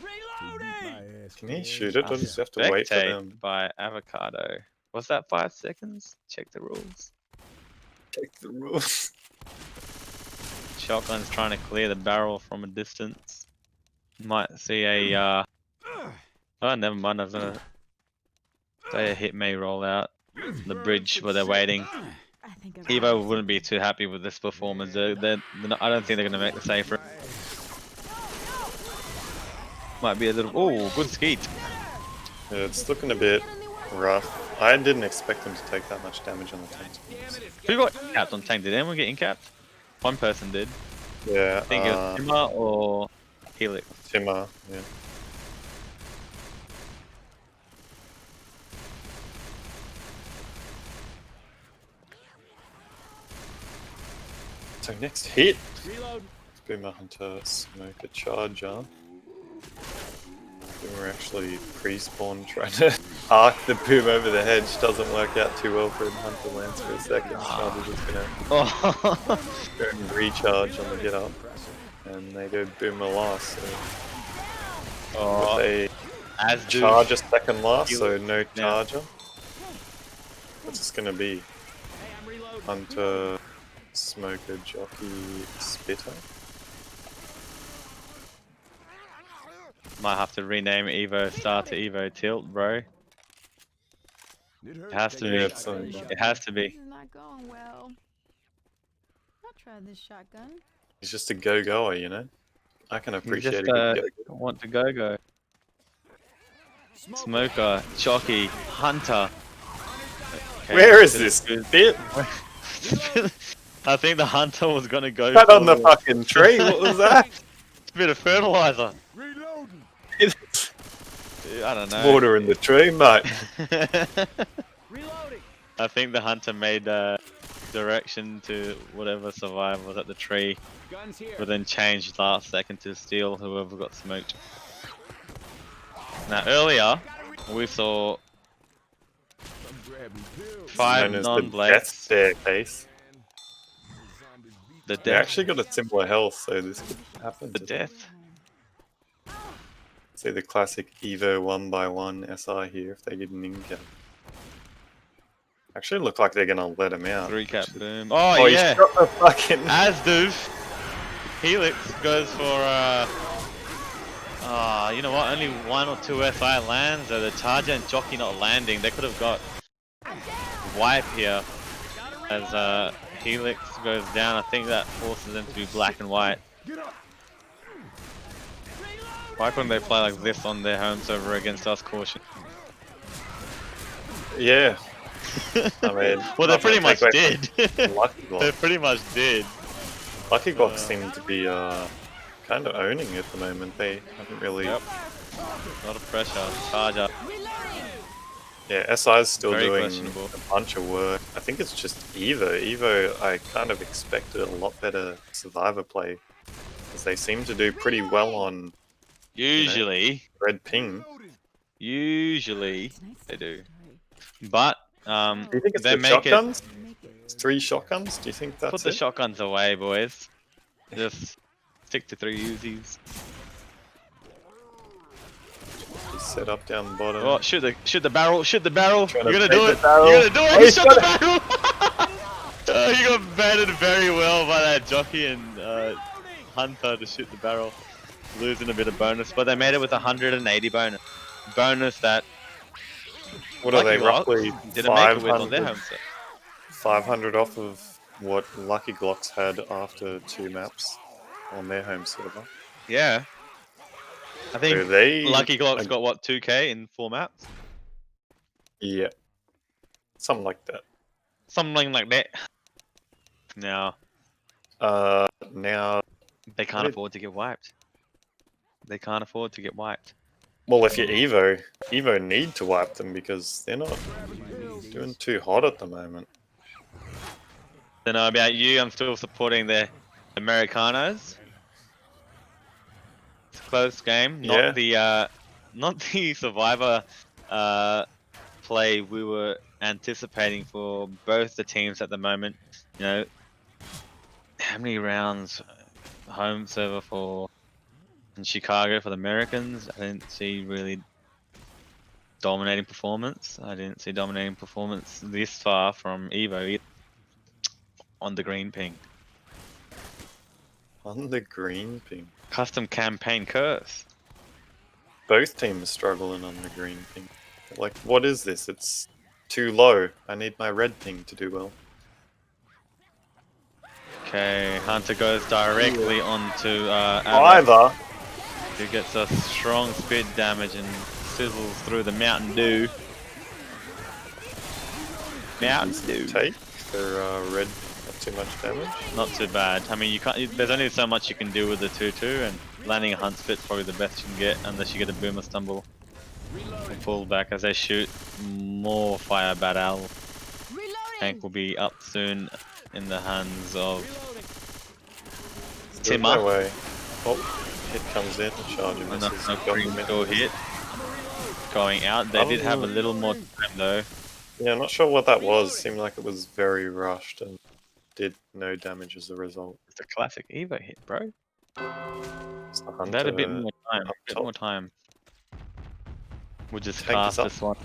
Reloading! Can he shoot it or does he have to wait for them? By Avocado. Was that 5 seconds? Check the rules. Take the rules. Shotgun's trying to clear the barrel from a distance. Might see a oh, never mind. I was gonna say a hit may roll out the bridge where they're waiting. Evo wouldn't be too happy with this performance. I don't think they're gonna make the safer. Might be a little. Oh, good skeet. Yeah, it's looking a bit rough. I didn't expect him to take that much damage on the tank. Who got capped on tank? Did anyone get incapped? One person did. Yeah. I think it was Timmer or Helix. Timmer, yeah. So next hit. Boomer Hunter smoke a charger. Boomer actually pre-spawn trying to arc the boom over the hedge. Doesn't work out too well for him. Hunter lands for a second. Charger's just gonna go and recharge on the get up. And they go Boomer last. So they charge a second last, so no charger. What's this gonna be? Hunter, Smoker, Jockey, Spitter. Might have to rename Evo Star to Evo Tilt, bro. It has to be. It has to be. This is not going well. I'll try this shotgun. He's just a go-goer, you know? I can appreciate just, a good go-go. want to go-go. Smoker, Jockey, Hunter. Okay, Where is this bit? I think the Hunter was gonna go That on the fucking tree, what was that? It's a bit of fertilizer. I don't know. Water in the tree, mate. I think the Hunter made direction to whatever survivor was at the tree, but then changed last second to steal whoever got smoked. Now earlier, we saw 5 non-blades. Staircase. The They death. actually got a similar health, so this could happen. The death. See the classic Evo 1x1 SI here if they get an in-cap. Actually look like they're gonna let him out. 3 cap boom. Oh He's yeah. got the fucking... As do. Helix goes for you know what? Only 1 or 2 SI lands. So the Charger and Jockey not landing. They could have got wipe here. As Helix goes down, I think that forces them to be black and white. Why couldn't they play like this on their home server against us? Caution. Yeah. I mean... Well, they pretty much did. Luckyglock. They pretty much did. Luckyglock seem to be kind of owning it at the moment. They haven't really... Yep. A lot of pressure. Charger. Yeah, SI's still Very doing questionable. a bunch of work. I think it's just Evo. Evo, I kind of expected a lot better survivor play. Because they seem to do pretty well on Usually. red ping. Usually. They do. But, Do you think it's they the make shotguns? It's 3 shotguns? Do you think that's Put the it? shotguns away, boys. Just stick to 3 Uzis. Set up down bottom. Oh, shoot the barrel, shoot the barrel. Trying You're to gonna do take it. the barrel. You're gonna do it. Oh, You he's shot the got barrel. Oh, you got baited very well by that Jockey and Hunter to shoot the barrel. Losing a bit of bonus, but they made it with 180 bonus. Bonus that What are they, Luckyglock roughly didn't make it with on their 500, home set. 500 off of what Luckyglock's had after 2 maps on their home server? Yeah. I think So they Luckyglock's got what 2K in 4 maps, Yeah, something like that. something like that. Now Now, they can't afford to get wiped. They can't afford to get wiped. well, if you're Evo need to wipe them because they're not doing too hot at the moment. Don't know about you. I'm still supporting the Americanos. It's a close game. Yeah. Not the Survivor play we were anticipating for both the teams at the moment. You know, how many rounds home server for in Chicago for the Americans? I didn't see really dominating performance. I didn't see dominating performance this far from Evo either. On the green ping. On the green ping. Custom campaign curse. Both teams struggling on the green ping. Like, what is this? It's too low. I need my red ping to do well. Okay, Hunter goes directly onto Either. who gets a strong spit damage and sizzles through the Mountain Dew. Mountain Dew. Take their red. Not too much damage. Not too bad. I mean, you can't. There's only so much you can do with the 2-2, and landing a hunt spit's probably the best you can get, unless you get a boomer stumble. And pull back as they shoot more fire bat owl. Tank will be up soon in the hands of Timmer. No way. Oh, hit comes in. Charger misses. No critical hit. Going out. They did have a little more time though. Yeah, I'm not sure what that was. Seemed like it was very rushed and did no damage as a result. It's a classic Evo hit, bro. It's the They had a Hunter bit more time. up A bit top. more time. We'll just Tank is cast up. this one.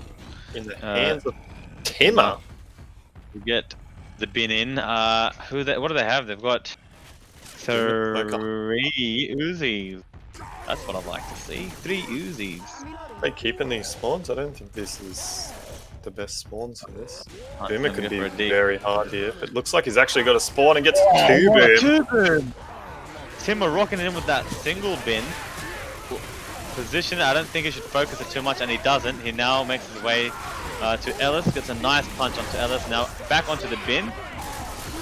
In the hands of Timmer. We get the bin in. What do they have? They've got 3 Uzis. That's what I'd like to see. 3 Uzis. They keeping these spawns? I don't think this is the best spawns for this. Boomer could be very hard here, but looks like he's actually got a spawn and gets 2 boom. 2 boom! Timmer rocking in with that single bin. Position, I don't think he should focus it too much, and he doesn't. He now makes his way to Ellis, gets a nice punch onto Ellis. Now back onto the bin.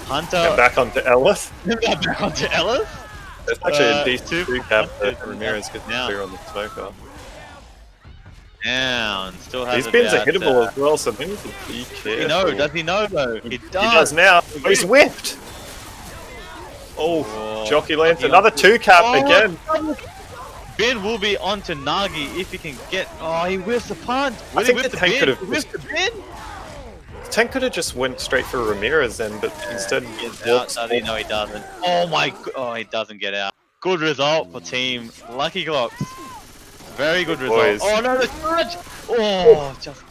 Hunter. And back onto Ellis. Back onto Ellis. There's actually a decent 2 cap Hunters that Ramirez gets down. clear on the smoker. Down. Still has These bins are about, hittable as well, so they need to be careful. Does he know though? He does. He does now. Oh, he's whipped! Oh, Jockey lands another 2 cap again. Bin will be onto Nagi if he can get. Oh, he whiffs the punt. I think the tank could have. Whiffed the bin. The tank could have just went straight for Ramirez then, but instead he Out. No, he doesn't. Oh my. Oh, he doesn't get out. Good result for team Luckyglocks. Very good result. Boys. Oh no, the charge. Oh, just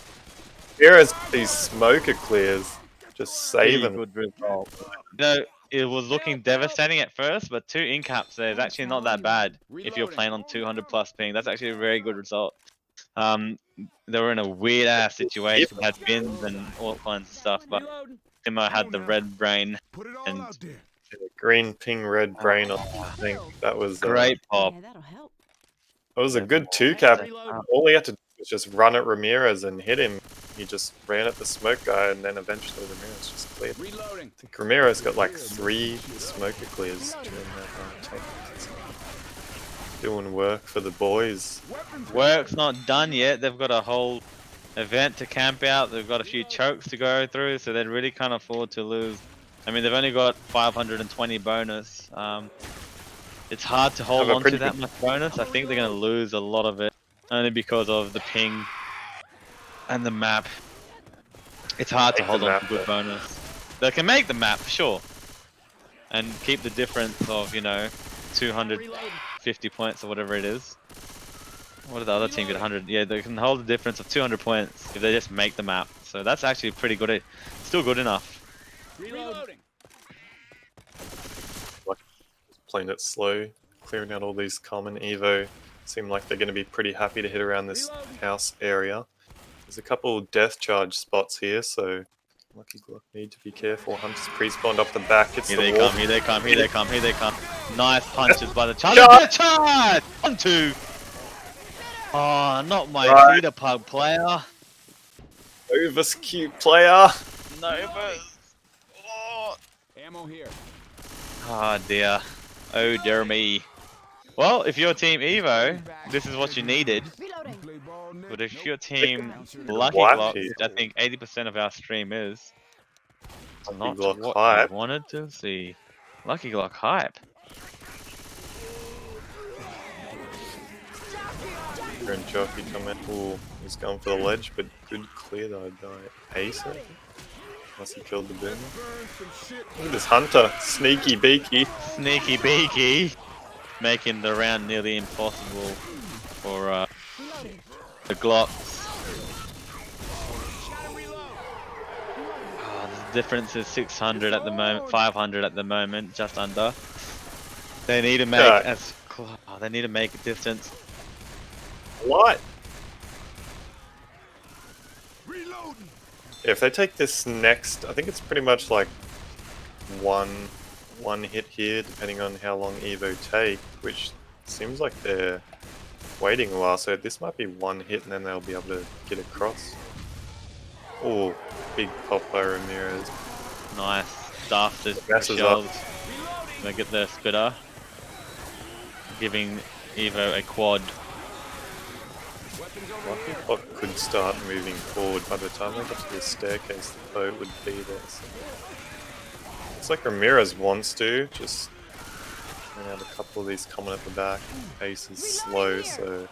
Ramirez, these smoker clears, just really saving. good result. You know, it was looking devastating at first, but 2 incaps there is actually not that bad if you're playing on 200 plus ping. That's actually a very good result. They were in a weird ass situation, had bins and all kinds of stuff, but Timo had the red brain and Green ping, red brain on the thing. That was great pop. That was a good 2 cap. All he had to do was just run at Ramirez and hit him. He just ran at the smoke guy, and then eventually Ramirez just cleared. I think Ramirez got like 3 smoker clears during that take. Doing work for the boys. Work's not done yet. They've got a whole event to camp out. They've got a few chokes to go through, so they really can't afford to lose. I mean, they've only got 520 bonus. It's hard to hold on to that much bonus. I think they're going to lose a lot of it, only because of the ping and the map. It's hard to hold on to good bonus. They can make the map, sure, and keep the difference of, you know, 250 points or whatever it is. What did the other team get? 100? Yeah, they can hold the difference of 200 points if they just make the map. So that's actually pretty good. Still good enough. Reloading. Playing it slow, clearing out all these common Evo. Seem like they're going to be pretty happy to hit around this house area. There's a couple death charge spots here, so Luckyglock need to be careful. Hunter's pre-spawned off the back. It's Here the they wall. come, here they come, here they come, here they come. Nice punches by the charge. Charge! 1-2. Oh, not my Right. feeder pug player. Novus cute player. Novus. Oh. Ammo here. Oh dear. Oh dear me. Well, if you're Team Evo, this is what you needed. Reloading. Play ball, Nick. But if Nope. you're Team What? Luckyglock, which I think 80% of our stream is, it's not Luckyglock what hype. I wanted to see. Luckyglock hype. And Jockey come in. Ooh, he's going for the ledge, but good clear though by Ace. I think. Unless he killed the boomer. Look at this Hunter, sneaky beaky. Sneaky beaky, making the round nearly impossible for the Glocks. The difference is 600 at the moment, 500 at the moment, just under. They need to make they need to make a distance. What? If they take this next, I think it's pretty much like one hit here, depending on how long Evo take, which seems like they're waiting a while. So this might be one hit, and then they'll be able to get across. Oh, big pop by Ramirez. Nice stuff. This Messes up. shells. They get their spitter, giving Evo a quad. Luckyglock could start moving forward. By the time they get to the staircase, the boat would be there. So. It's like Ramirez wants to, just have a couple of these coming at the back. Pace is slow, so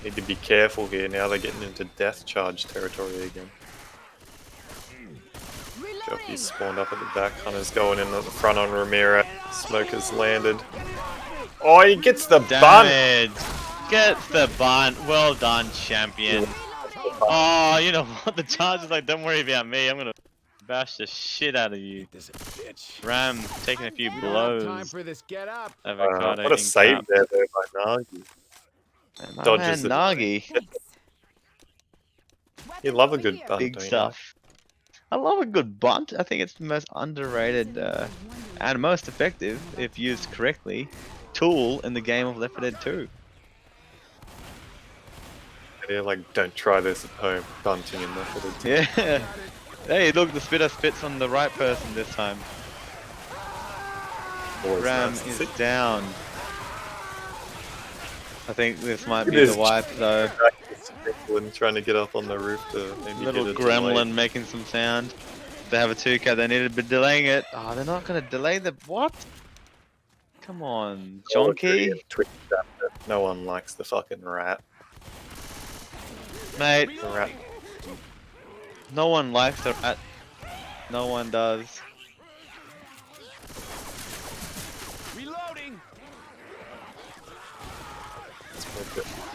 need to be careful here. Now they're getting into death charge territory again. Jockey's spawned up at the back. Hunter's going in at the front on Ramirez. Smoker's landed. Oh, he gets the bun! Damage. Gets the bunt. Well done, champion. Oh, you know what? The charge is like, don't worry about me. I'm gonna bash the shit out of you. Ram taking a few We don't have time blows. for this. Get up. Avocado What a in save cap. there though by Nagi. And my Dodges man it. Nagi. You love a good bunt, Big don't you? stuff. I love a good bunt. I think it's the most underrated and most effective, if used correctly, tool in the game of Left 4 Dead 2. Yeah, like, don't try this at home. Bunting in there. Yeah. Hey, look, the spitter spits on the right person this time. Ram is down. I think this might be the wipe though. Trying to get up on the roof to maybe Little get a gremlin delay. making some sound. They have a 2K, they need to be delaying it. Oh, they're not gonna delay the what? Come on, Jonky. No one likes the fucking rat. Mate, The rat. no one likes the rat. No one does. Reloading.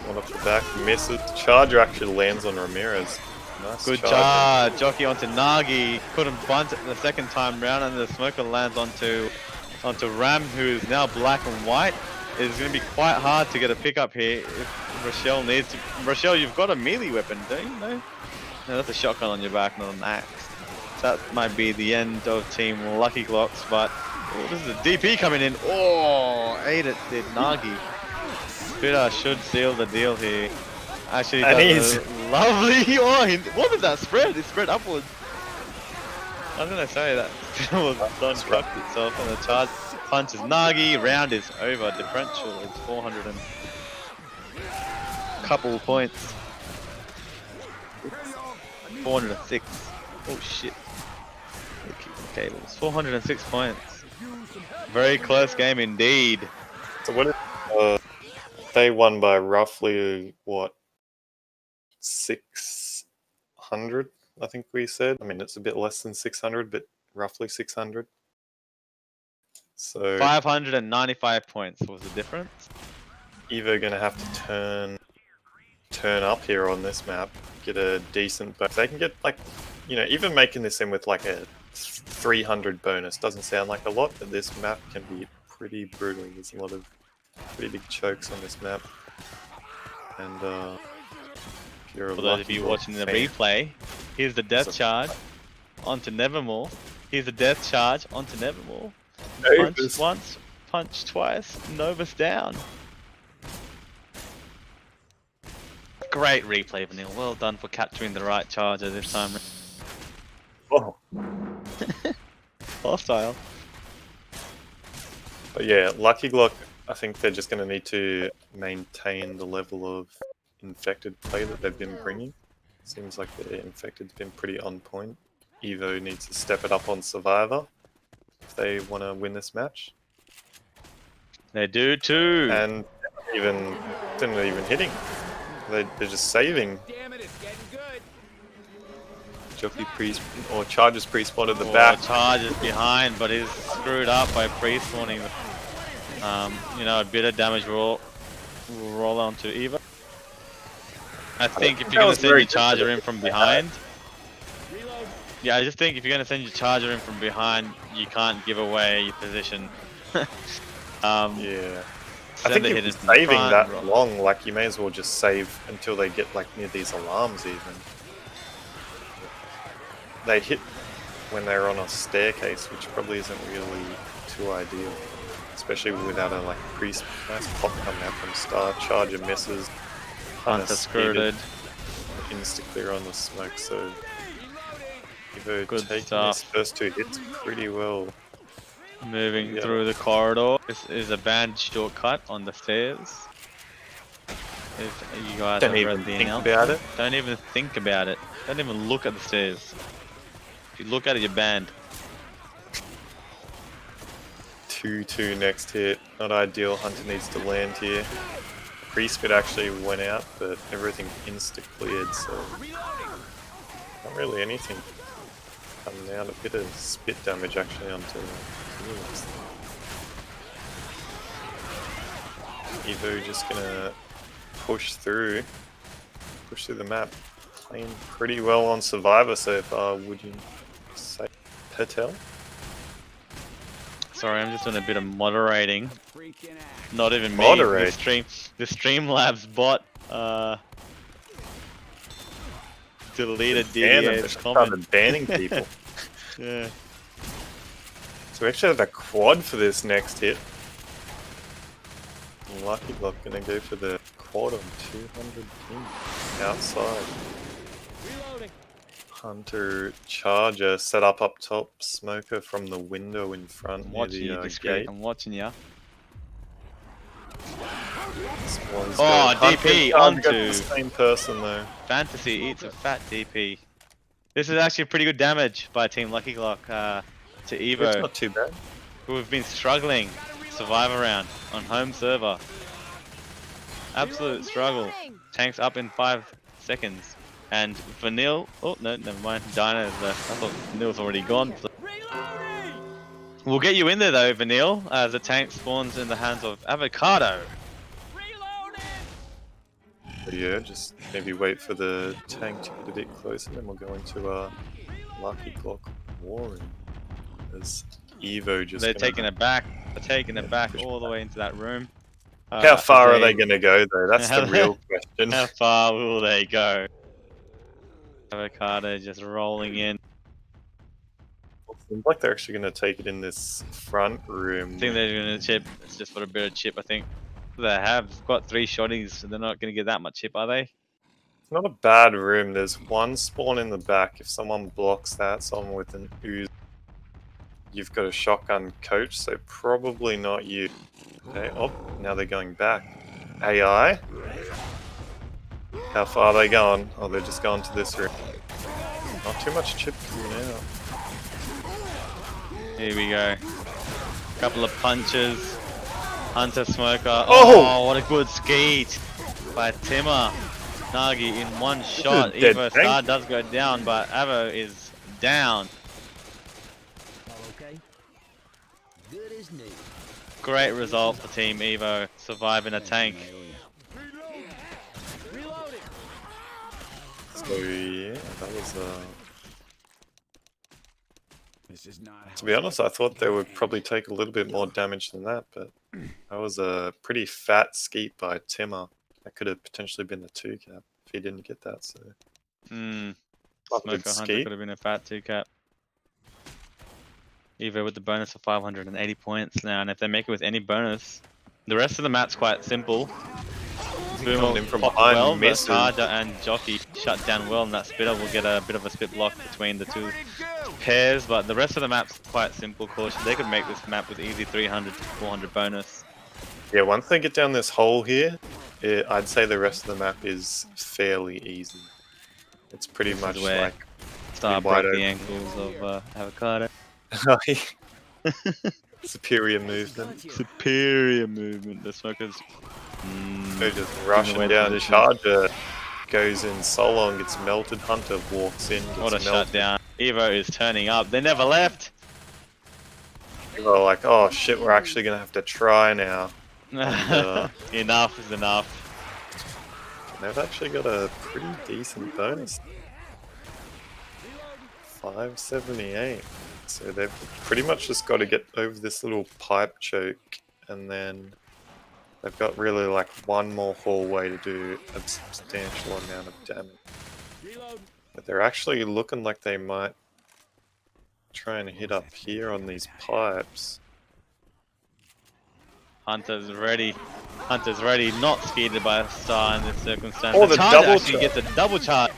One off the back, misses. Charger actually lands on Ramirez. Nice Good charge. charge. Jockey onto Nagi. Couldn't bunt it the second time round, and the smoker lands onto Ram, who is now black and white. It's going to be quite hard to get a pickup here if Rochelle needs to. Rochelle, you've got a melee weapon, don't you? No, that's a shotgun on your back, not an axe. So that might be the end of Team Luckyglocks, but oh, this is a DP coming in. Oh, ate it, did Nagi. Spitter should seal the deal here. Actually, And that's he's- a lovely. Oh, what did that spread? It spread upwards. I'm gonna say that will construct itself on the charge. Punches Nagi. Round is over. Differential is 400 and couple points. 406. Oh shit. Cables. 406 points. Very close game indeed. So what if they won by roughly, what, 600, I think we said? I mean, it's a bit less than 600, but roughly 600. So 595 points was the difference. Evo going to have to turn up here on this map, get a decent bonus. They can get, like, you know, even making this in with like a 300 bonus doesn't sound like a lot, but this map can be pretty brutal. There's a lot of pretty big chokes on this map. And if you're a For those of you Luckyglock watching the fan, replay, here's the death So- charge onto Nevermore. Here's the death charge onto Nevermore. Punch Novus. once, punch twice, Novus down. Great replay, Vanille. Well done for capturing the right charger this time. Oh, Hostile. but yeah, Luckyglock, I think they're just going to need to maintain the level of infected play that they've been bringing. Seems like their infected's been pretty on point. Evo needs to step it up on Survivor if they want to win this match. They do too. And they're not even hitting. They're just saving. Damn it, it's getting good. Jockey Chargers pre-spawn at the Oh, back. Charges behind, but he's screwed up by pre-spawning. You know, a bit of damage will roll onto Evo. I think if that you're going was to send very your charger in from behind, Reload. yeah, I just think if you're going to send your charger in from behind, you can't give away your position. Yeah. I Send think it if in you're from saving front, that roll. long, like you may as well just save until they get like near these alarms even. They hit when they're on a staircase, which probably isn't really too ideal. Especially without a like nice pop coming out from start. Charger misses. Hunter screwed. Insta clear on the smoke, so Evo Good taking stuff. his first 2 hits pretty well. Moving Yeah. through the corridor. This is a bad shortcut on the stairs. If you guys Don't have even read the think announcement, about it. don't even think about it. Don't even look at the stairs. If you look at it, you're banned. 2-2 next hit. Not ideal. Hunter needs to land here. Pre-spit actually went out, but everything insta-cleared, so not really anything coming out. A bit of spit damage actually onto Phoenix. Evo just gonna push through the map. Playing pretty well on Survivor so far, would you say, Patel? Sorry, I'm just doing a bit of moderating. Freaking act. Not even me. Moderate? The Streamlabs bot deleted Ban them, DDA's they comment. started banning people. Yeah. So we actually have a quad for this next hit. Luckyglock gonna go for the quad on 200 ping outside. Reloading. Hunter Charger set up top, Smoker from the window in front I'm near watching you, the discreet. gate. I'm watching you. Spawns Oh, go. DP Hunter got onto- the same person though. Fantasy eats a fat DP. This is actually pretty good damage by Team Luckyglock to It's Evo, not too bad. who have been struggling Survivor round on home server. Absolute struggle. Tanks up in 5 seconds. And Vanille, oh no, never mind, Dinah is left. I thought Vanille's already gone. Reloading. We'll get you in there though, Vanille, as the tank spawns in the hands of Avocado. Reloading. But yeah, just maybe wait for the tank to get a bit closer, then we'll go into Luckyglock Warring. As Evo just They're gonna- taking it back. They're taking it back all the way into that room. How far are they going? gonna go though? That's the real question. How far will they go? Avocado just rolling in. Seems like they're actually gonna take it in this front room. I think they're going to chip. It's just for a bit of chip, I think. They have got 3 shotties, so they're not going to get that much chip, are they? It's not a bad room. There's one spawn in the back. If someone blocks that, someone with an ooze, you've got a shotgun coach, so probably not you. Okay, oh, now they're going back. AI? How far are they going? Oh, they're just going to this room. Not too much chip for you now. Here we go. Couple of punches. Hunter Smoker. Oh! Oh, what a good skeet by Timmer. Nagi in one shot. dead Evo tank. Star does go down, but Avo is down. All okay? Good as new. Great result for Team Evo, surviving a tank. Reloading. So yeah, that was This is not. to be honest, I thought they would probably take a little bit more damage than that, but that was a pretty fat skeet by Timmer. That could have potentially been the 2 cap if he didn't get that, so Hmm. Lovely Smoker Hunter skeet. could have been a fat 2 cap. Evo with the bonus of 580 points now, and if they make it with any bonus, the rest of the map's quite simple. Coming in from popped behind, well, but misses. Tarja and Jockey shut down well, and that spitter will get a bit of a split block between the two pairs. But the rest of the map's quite simple. Caution, they could make this map with easy 300 to 400 bonus. Yeah, once they get down this hole here, I'd say the rest of the map is fairly easy. It's pretty This much is where like Star wide broke the open. ankles of Avocado. superior movement. Superior movement. The smokers. They're just rushing away down. positions. Charger goes in so long, gets melted. Hunter walks in, gets What a melted. shutdown. Evo is turning up. They never left. People are like, oh shit, we're actually gonna have to try now. And, Enough is enough. they've actually got a pretty decent bonus. 578. So they've pretty much just got to get over this little pipe choke, and then they've got really like one more hallway to do a substantial amount of damage. But they're actually looking like they might try and hit up here on these pipes. Hunter's ready. Hunter's ready. Not skeeted by a Star in this circumstance. Oh, the Charge double actually charge. gets a double charge.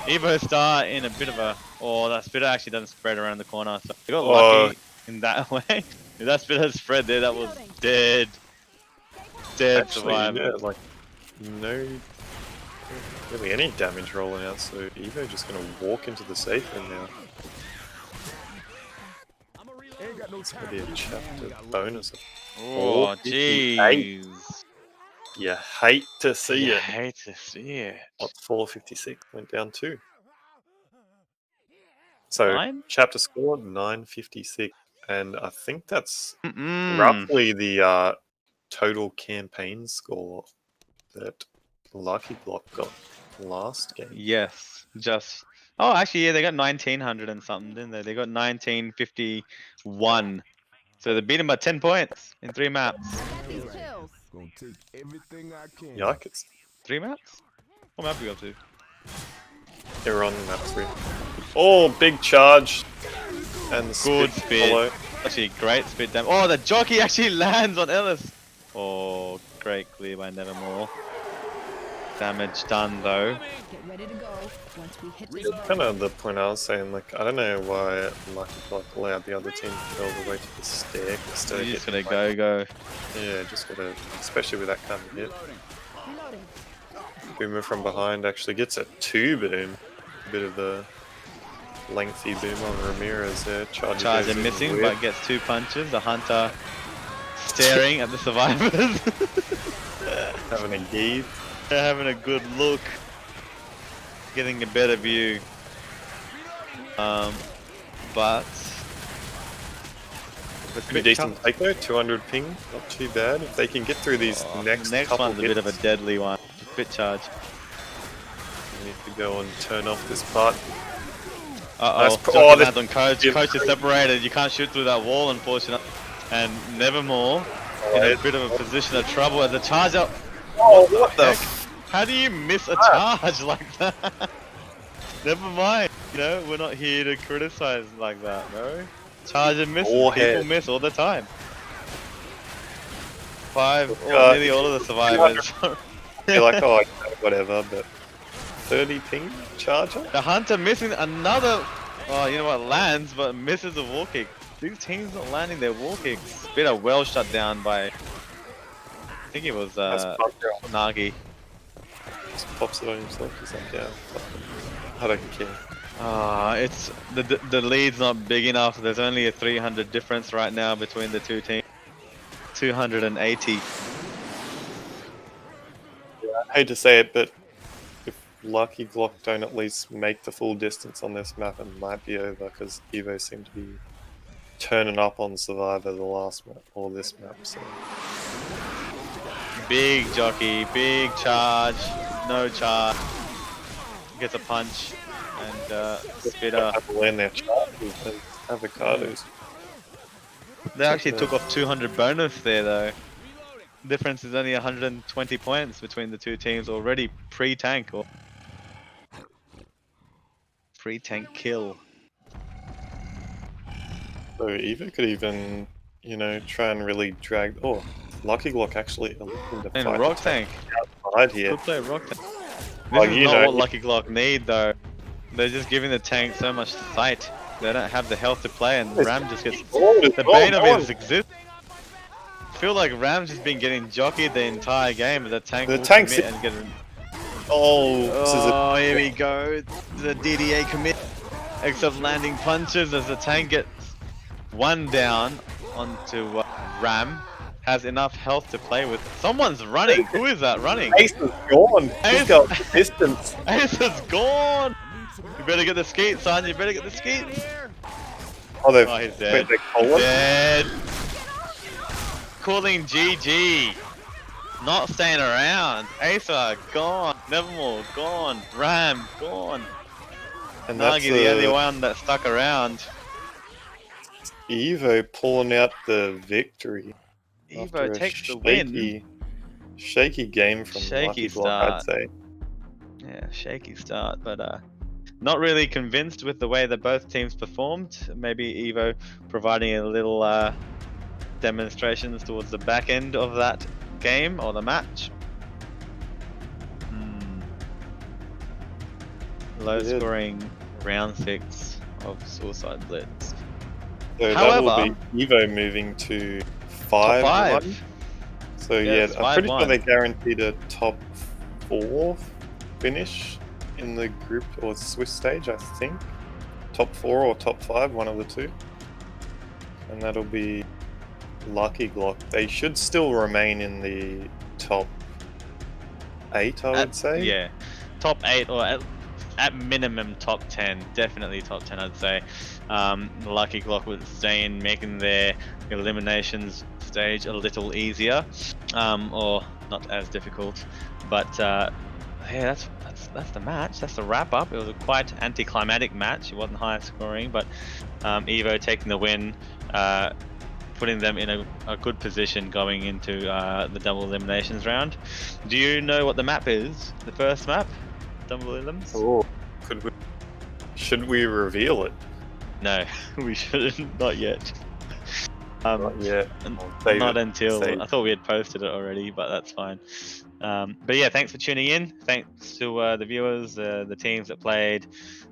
Evo Star in a bit of a... Oh, that spitter actually doesn't spread around the corner. So they got lucky in that way. If that spitter spread there, that was dead. Dead Actually, survivor. yeah, like no really any damage rolling out, so Evo just gonna walk into the safe room now. It's gonna be a chapter bonus. Oh, 458. jeez. You hate to see You it. hate to see it. What, 456 went down 2. So 9? chapter score 956, and I think that's Mm-mm. roughly the total campaign score that Luckyglock got last game. Yes, just... Oh, actually, yeah, they got 1900 and something, didn't they? They got 1951. So they beat him by 10 points in 3 maps. Get these pills. Gonna take everything I can. Yikes. 3 maps? What map we got to? They're on map 3. Oh, big charge. And the Good spit spit. follow. Actually, great spit damage. Oh, the jockey actually lands on Ellis. Oh, great clear by Nevermore. Damage done though. Get ready to go. Once we hit this It's kind of the point I was saying, like, I don't know why Luckyglock allowed the other team to go all the way to the stair. So you just gotta go. Yeah, just gotta, especially with that kind of hit. Reloading. Boomer from behind actually gets a 2 boom. A bit of a lengthy boom on Ramirez there. Charger Charger goes in missing, weird. but gets 2 punches. The Hunter staring at the survivors. Having a give. They're having a good look. Getting a better view. But... Pretty decent take though, 200 ping, not too bad. If they can get through these next couple one's a bit of a hits, deadly one. Bit charge. we need to go and turn off this part. Uh-oh, That's- oh, this- lands on Coach. Coach is separated. You can't shoot through that wall, unfortunately. And Nevermore in a bit of a position of trouble as a charge up. Oh, what the How do you miss a charge like that? Never mind. You know, we're not here to criticize like that, no? Charge and misses. People Warhead. miss all the time. 5, God. nearly all of the survivors. You're like, oh, whatever, but 30 ping charger? The Hunter missing another, oh, you know what, lands, but misses a wall kick. These teams not landing their wall kicks. Spitter well shut down by, I think it was That's bumped out. Nagi. Just pops it on himself. He's like, yeah, fuck it. I don't care. It's the lead's not big enough. There's only a 300 difference right now between the two teams. 280. I hate to say it, but if Luckyglock don't at least make the full distance on this map, it might be over because Evo seem to be turning up on Survivor the last map or this map. So Big jockey, big charge, no charge. Gets a punch and Spitter. have to land their charges as avocados. They actually took off 200 bonus there though. Difference is only 120 points between the two teams already pre-tank or pre-tank kill. So Evo could even, you know, try and really drag. Oh, Luckyglock actually elected to And fight Rock the Tank. side here. Good play, Rock. This Like, is you not know, what Lucky Glock need though. They're just giving the tank so much sight. They don't have the health to play, and Ram just gets the bane of his existence. I feel like Ram's just been getting jockeyed the entire game, but the tank The will tank's commit and get. Oh, this is a Oh, here we go. The DDA commit. Except landing punches as the tank gets one down onto Ram. Has enough health to play with. Someone's running. Who is that running? Ace is gone. He's Ace. got distance. Ace is gone. You better get the skeet, son. You better get the skeet. Oh, they've Oh, he's dead. they call him. Dead. Calling GG. Not staying around. Asa gone. Nevermore gone. Ram gone. And that's Nagi the only one that stuck around. Evo pulling out the victory. after Evo a takes the win. Shaky game from Shaky Luckyglock, I'd start. say. Yeah, shaky start, but not really convinced with the way that both teams performed. Maybe Evo providing a little demonstrations towards the back end of that game or the match. Low scoring round 6 of Suicide Blitz. So However, that will be Evo moving to 5. top 5. So Yes, yeah, I'm pretty sure 5-1. they guaranteed a top 4 finish in the group or Swiss stage, I think. Top 4 or top 5, one of the two. And that'll be Luckyglock. They should still remain in the top 8, I would say. Yeah, top 8 or at minimum top 10. Definitely top 10, I'd say. Luckyglock would stay in, making their eliminations stage a little easier, or not as difficult. But yeah, that's the match. That's the wrap up. It was a quite anticlimactic match. It wasn't high scoring, but Evo taking the win, putting them in a good position going into the double eliminations round. Do you know what the map is? The first map, double elims? Oh, should we reveal it? No, we shouldn't. Not yet. Not yet. Not until save. I thought we had posted it already, but that's fine. But yeah, thanks for tuning in. Thanks to the viewers, the teams that played,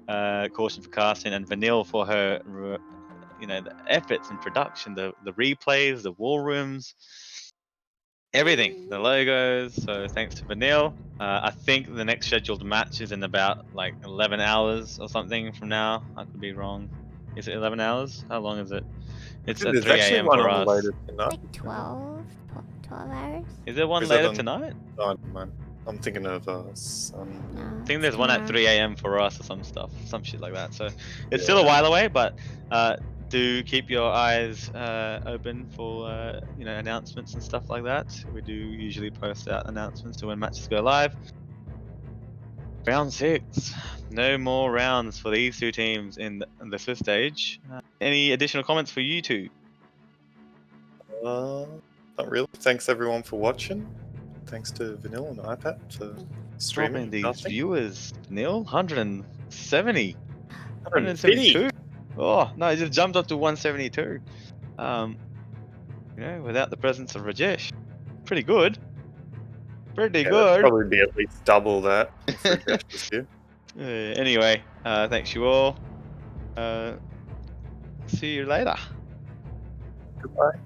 Caution for Casting, and Vanille for her, the efforts in production, the replays, the war rooms, everything, the logos. So thanks to Vanille. I think the next scheduled match is in about like 11 hours or something from now. I could be wrong. Is it 11 hours? How long is it? It's at There's 3 actually AM one for on us. later tonight. Like 12 hours? Is there one Is that later on- tonight? Oh, man. I'm thinking of Sun. No. I think there's one at 3 AM for us or some shit like that. So it's still a Yeah. while away, but do keep your eyes open for announcements and stuff like that. We do usually post out announcements to when matches go live. Round 6. No more rounds for these two teams in the Swiss stage. Any additional comments for you two? Not really. Thanks everyone for watching. Thanks to Vanilla and iPad for Dropping streaming. these viewers, Neil. 170. 150. 172. Oh no, it just jumped up to 172. Without the presence of Rajesh. Pretty good. Pretty Yeah, good. that'd probably be at least double that. if Rajesh was here. Anyway, thanks you all. See you later. Goodbye.